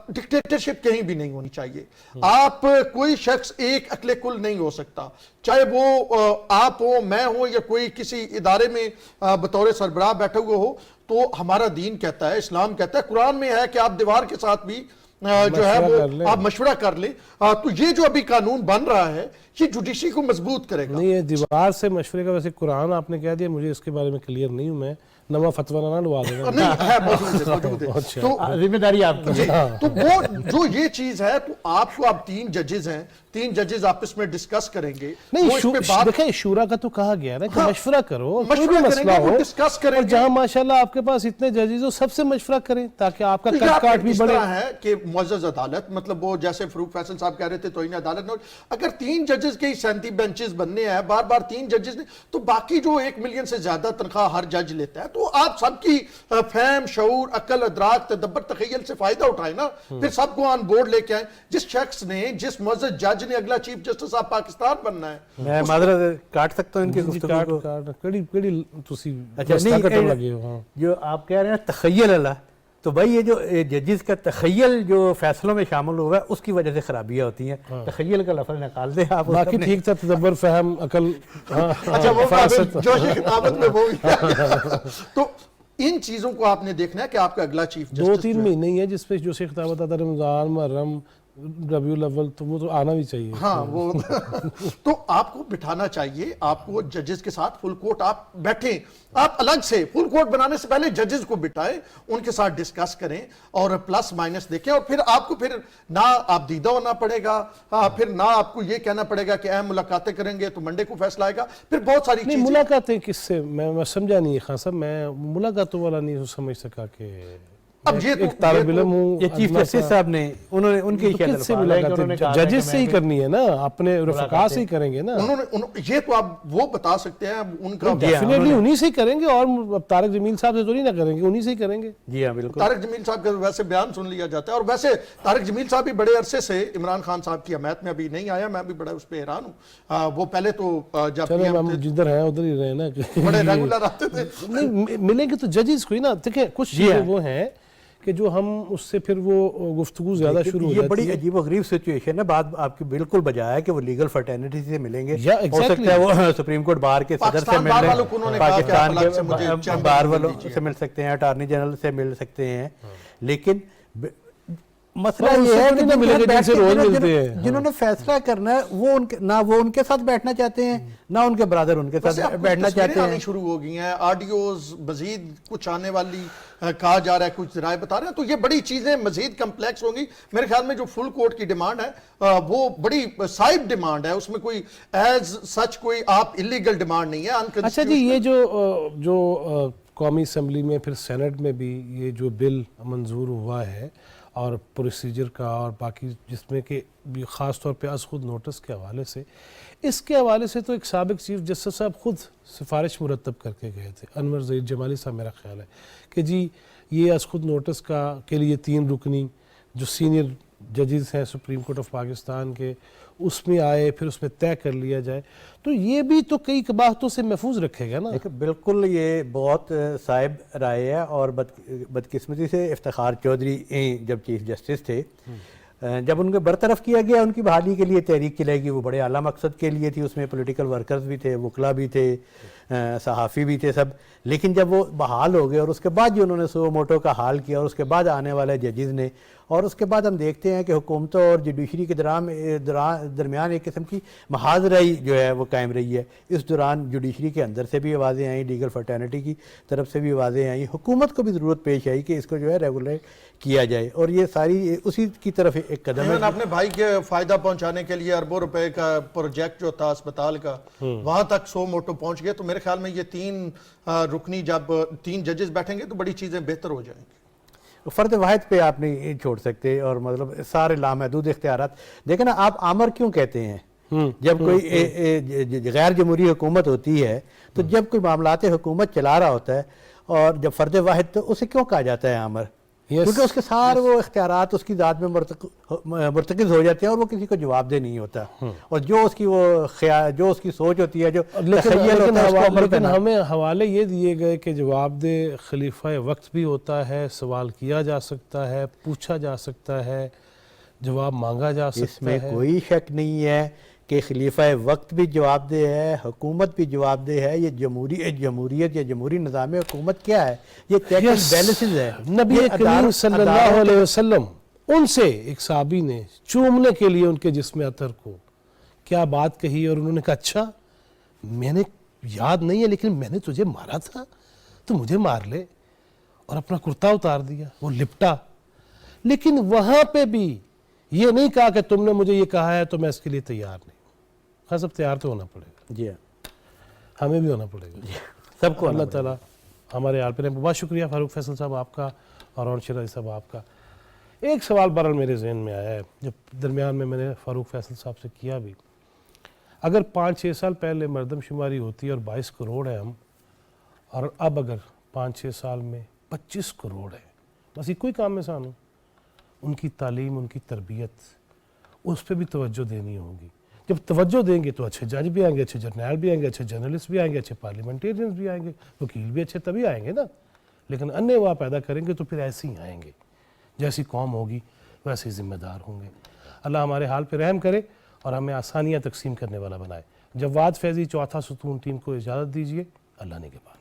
ڈکٹیٹرشپ کہیں بھی نہیں ہونی چاہیے. آپ کوئی شخص ایک عقل کل نہیں ہو سکتا, چاہے وہ آپ ہو, میں ہوں, یا کوئی کسی ادارے میں بطور سربراہ بیٹھے ہوئے ہو. تو ہمارا دین کہتا ہے, اسلام کہتا ہے, قرآن میں ہے کہ آپ دیوار کے ساتھ بھی جو ہے وہ آپ مشورہ کر لیں. تو یہ جو ابھی قانون بن رہا ہے یہ جوڈیشری کو مضبوط کرے گا. نہیں, یہ دیوار سے مشورے کا ویسے قرآن آپ نے کہہ دیا, مجھے اس کے بارے میں کلیئر نہیں ہوں, میں نوا فتویٰ نہ لوا دے گا. نہیں ہے, موجود ہے. تو ذمہ داری آپ کی. تو وہ جو یہ چیز ہے, تو آپ کو اب 3 ججز ہیں, 3 ججز آپس میں ڈسکس کریں گے. نہیں, دیکھیں شورا کا تو کہا گیا نا کہ مشورہ کرو, مشورہ مسئلہ ہو, ڈسکس کریں اور جہاں ماشاءاللہ آپ کے پاس اتنے ججز ہو سب سے مشورہ کریں تاکہ آپ کا کٹ کاٹ بھی بڑھے. ہے کہ معزز عدالت, مطلب وہ جیسے فروخ فیصل صاحب کہہ رہے تھے توہین عدالت, اگر 3 ججز کے 37 بینچز بننے ہیں, بار بار 3 ججز نے, تو باقی جو 1 ملین سے زیادہ تنخواہ ہر جج لیتا ہے, تو آپ سب کی فہم, شعور, عقل, ادراک, تدبر, تخیل سے فائدہ اٹھائیں نا, پھر سب کو آن بورڈ لے کے آئیں. جس شخص نے, جس معزز جج जिन्हें अगला चीफ जस्टिस ऑफ पाकिस्तान बनना है। मैं माजरत काट सकता हूँ इनकी जी, गुफ्तगू काट को? काट कड़ी तुसी अच्छा रस्ता नहीं, कटन लगे हो। हाँ। जो आप कह रहे हैं तखय्यल अला, तो भाई ये जो जजेस का तखय्यल जो फैसलों में शामिल हुआ है उसकी वजह से खराबियाँ होती हैं। तखय्यल का लफ्ज़ निकाल दें आप। बाकी अपने- ठीक था, तदब्बर, फहम, अकल। अच्छा वो फरासत। जोश खिताबत में वो तो इन चीजों को आपने देखना है कि आपका अगला चीफ 2-3 महीने ही है जिसपे जो से खिताबत आता है, रमजान, मुहर्रम, रबीउल अव्वल, तो वो तो आना भी चाहिए। हाँ वो तो आपको बिठाना चाहिए, आपको जजेस के साथ फुल कोर्ट आप बैठें, आप अलग से फुल कोर्ट बनाने से पहले जजेस को बिठाएं, उनके साथ डिस्कस करें और प्लस माइनस देखें, और फिर आपको फिर ना आप दीदा होना पड़ेगा, हाँ फिर ना आपको ये कहना पड़ेगा कि अहम मुलाकातें करेंगे तो मंडे को फैसला आएगा, फिर बहुत सारी नहीं, चीजें। मुलाकातें किससे, मैं समझा नहीं खान साहब, मैं मुलाकातों वाला नहीं समझ सका कि अब ये एक तालिब इल्म हूँ। ये चीफ जस्टिस साहब ने उन्होंने उनके तो किससे मुलाकातें जजेस से ही करनी है ना, अपने रफका से ही करेंगे ना। ये तो आप वो बता सकते हैं उनका। डेफिनेटली उन्हीं से ही करेंगे, और अब तारक जमील साहब से तो नहीं ना करेंगे, उन्हीं से ही करेंगे। जी हाँ बिल्कुल। तारक जमील साहब का वैसे बयान सुन लिया जाता है, और वैसे तारक जमील साहब भी बड़े अरसे से इमरान खान साहब की हमायत में अभी नहीं आया, मैं भी बड़ा उस पर हैरान हूँ। वो पहले तो जब चलो PM हम थे, जिधर हैं उधर ही रहे ना। बड़े रेगुलर आते थे। नहीं, मिलेंगे तो जजेस को ही ना। देखिए कुछ चीजें वो हैं कि जो हम उससे फिर वो गुफ्तगू ज्यादा शुरू हो ये जाती बड़ी है। अजीब गरीब सिचुएशन है। बात आपकी बिल्कुल बजाय है कि वो लीगल फर्टर्निटी से मिलेंगे, या हो exactly। सकता है वो सुप्रीम कोर्ट बार के सदर से पाकिस्तान मिल बार रहे वालों को उन्होंने कहा कि पाकिस्तान आप अलग से मुझे के चैम्बर बार मिल वालों दीजिए। से मिल सकते हैं, अटॉर्नी जनरल से मिल सकते हैं, लेकिन मसला और ये उनसे है थोड़ी कि ना मिलेंगे बैठ जिनसे के रोज मिलते हैं। जिन्होंने फैसला करना है वो उनके ना वो उनके साथ बैठना चाहते हैं, ना उनके ब्रदर उनके वैसे साथ अब कुछ बैठना तस्वीरें चाहते आनी हैं। शुरू हो गई हैं, ऑडियोज मजीद कुछ आने वाली कहा जा रहा है, कुछ राय बता रहे हैं, तो ये बड़ी चीजें मजीद कम्प्लेक्स होंगी। मेरे ख्याल में जो फुल कोर्ट की डिमांड है वो बड़ी साइड डिमांड है, उसमें कोई एज सच कोई आप इलीगल डिमांड नहीं है। अच्छा जी, ये जो कौमी असम्बली में फिर सेनेट में भी ये जो बिल मंजूर हुआ है और प्रोसीजर का और बाकी जिसमें कि ख़ास तौर पे आज खुद नोटिस के हवाले से, इसके हवाले से तो एक साबिक चीफ जस्टिस साहब खुद सिफारिश मुरतब करके गए थे, अनवर ज़हीर जमाली साहब, मेरा ख्याल है कि जी ये आज खुद नोटिस के लिए 3 रुकनी जो सीनियर जजेस हैं सुप्रीम कोर्ट ऑफ पाकिस्तान के, उसमें आए, फिर उसमें तय कर लिया जाए, तो ये भी तो कई कबाहतों से महफूज रखेगा ना। देखिए बिल्कुल ये बहुत साहिब राय है, और बदकिस्मती से इफ्तिखार चौधरी जब चीफ जस्टिस थे, जब उनको बरतरफ किया गया, उनकी बहाली के लिए तहरीक चलाई गई, वो बड़े आला मकसद के लिए थी, उसमें पॉलिटिकल वर्कर्स भी थे, वकला भी थे, सहाफ़ी भी थे सब, लेकिन जब वो बहाल हो गए और उसके बाद जो उन्होंने सो मोटो का हाल किया और उसके बाद आने वाले जजेस ने, और उसके बाद हम देखते हैं कि हुकूमतों और जुडिशरी के दरमियान एक किस्म की महाजराई जो है वो कायम रही है। इस दौरान जुडिशरी के अंदर से भी आवाज़ें आई, लीगल फर्टर्निटी की तरफ से भी आवाज़ें आई, हुकूमत को भी ज़रूरत पेश आई कि इसको जो है रेगुलेट किया जाए, और ये सारी उसी की तरफ एक कदम है। अपने भाई के फायदा पहुंचाने के लिए अरबों रुपए का प्रोजेक्ट जो था अस्पताल का, वहां तक सो मोटो पहुंच गए, तो मेरे ख्याल में ये 3 रुकनी जब 3 जजेस बैठेंगे तो बड़ी चीजें बेहतर हो जाएंगी। फ़र्द वाहिद पे आप नहीं छोड़ सकते, और मतलब सारे लामहदूद इख्तियारात। देखें ना, आप आमर क्यों कहते हैं? जब कोई गैर जमहूरी हुकूमत होती है, तो जब कोई मामलात हुकूमत चला रहा होता है और जब फ़र्द वाहिद, तो उसे क्यों कहा जाता है आमर? क्योंकि उसके सारे वो इख्तियारात उसकी ज़ात में मुर्तकिज़ हो जाते हैं और वो किसी को जवाबदेह नहीं होता, और जो उसकी वो जो उसकी सोच होती है, जो लेकिन हमें हवाले ये दिए गए कि जवाबदेह खलीफा वक्त भी होता है, सवाल किया जा सकता है, पूछा जा सकता है, जवाब मांगा जा सकता है। इसमें कोई शक नहीं है कि खलीफा वक्त भी जवाबदेह है, हुकूमत भी जवाबदेह है। ये जमहूरियत या जमहूरी निज़ाम हुकूमत क्या है? ये चेक एंड बैलेंसेस है। नबी करीम सल्लल्लाहु अलैहि वसल्लम, उनसे एक साहबी ने चूमने के लिए उनके जिस्म अतर को क्या बात कही, और उन्होंने कहा अच्छा मैंने याद नहीं है लेकिन मैंने तुझे मारा था, तो मुझे मार ले, और अपना कुर्ता उतार दिया, वो लिपटा। लेकिन वहां पे भी ये नहीं कहा कि तुमने मुझे ये कहा है तो मैं इसके लिए तैयार नहीं। हाँ, सब तैयार तो होना पड़ेगा जी, हमें भी होना पड़ेगा, सबको। अल्लाह ताला हमारे हाल पे। बहुत शुक्रिया फारूक फैसल साहब आपका और शिराजी साहब आपका। एक सवाल बहरहाल मेरे जहन में आया है, जब दरमियान में मैंने फारूक फैसल साहब से किया भी, अगर 5-6 साल पहले मरदमशुमारी होती और 22 करोड़ है हम, और अब अगर 5-6 साल में 25 करोड़ है, बस एक कोई काम में सानू, उनकी तालीम, उनकी तरबियत, उस पर भी तवज्जो देनी होगी। जब तवज्जो देंगे तो अच्छे जज भी आएंगे, अच्छे जर्नैल भी आएंगे, अच्छे जर्नलिस्ट भी आएंगे, अच्छे पार्लियामेंटेरियंस भी आएंगे, वकील भी अच्छे तभी आएंगे ना। लेकिन अन्य वहाँ पैदा करेंगे तो फिर ऐसे ही आएंगे, जैसी कौम होगी वैसे ही ज़िम्मेदार होंगे। अल्लाह हमारे हाल पे रहम करे और हमें आसानियाँ तक़सीम करने वाला बनाए। जवाद फैज़ी चौथा सुतून टीम को इजाज़त दीजिए। अल्लाह ने के बाद।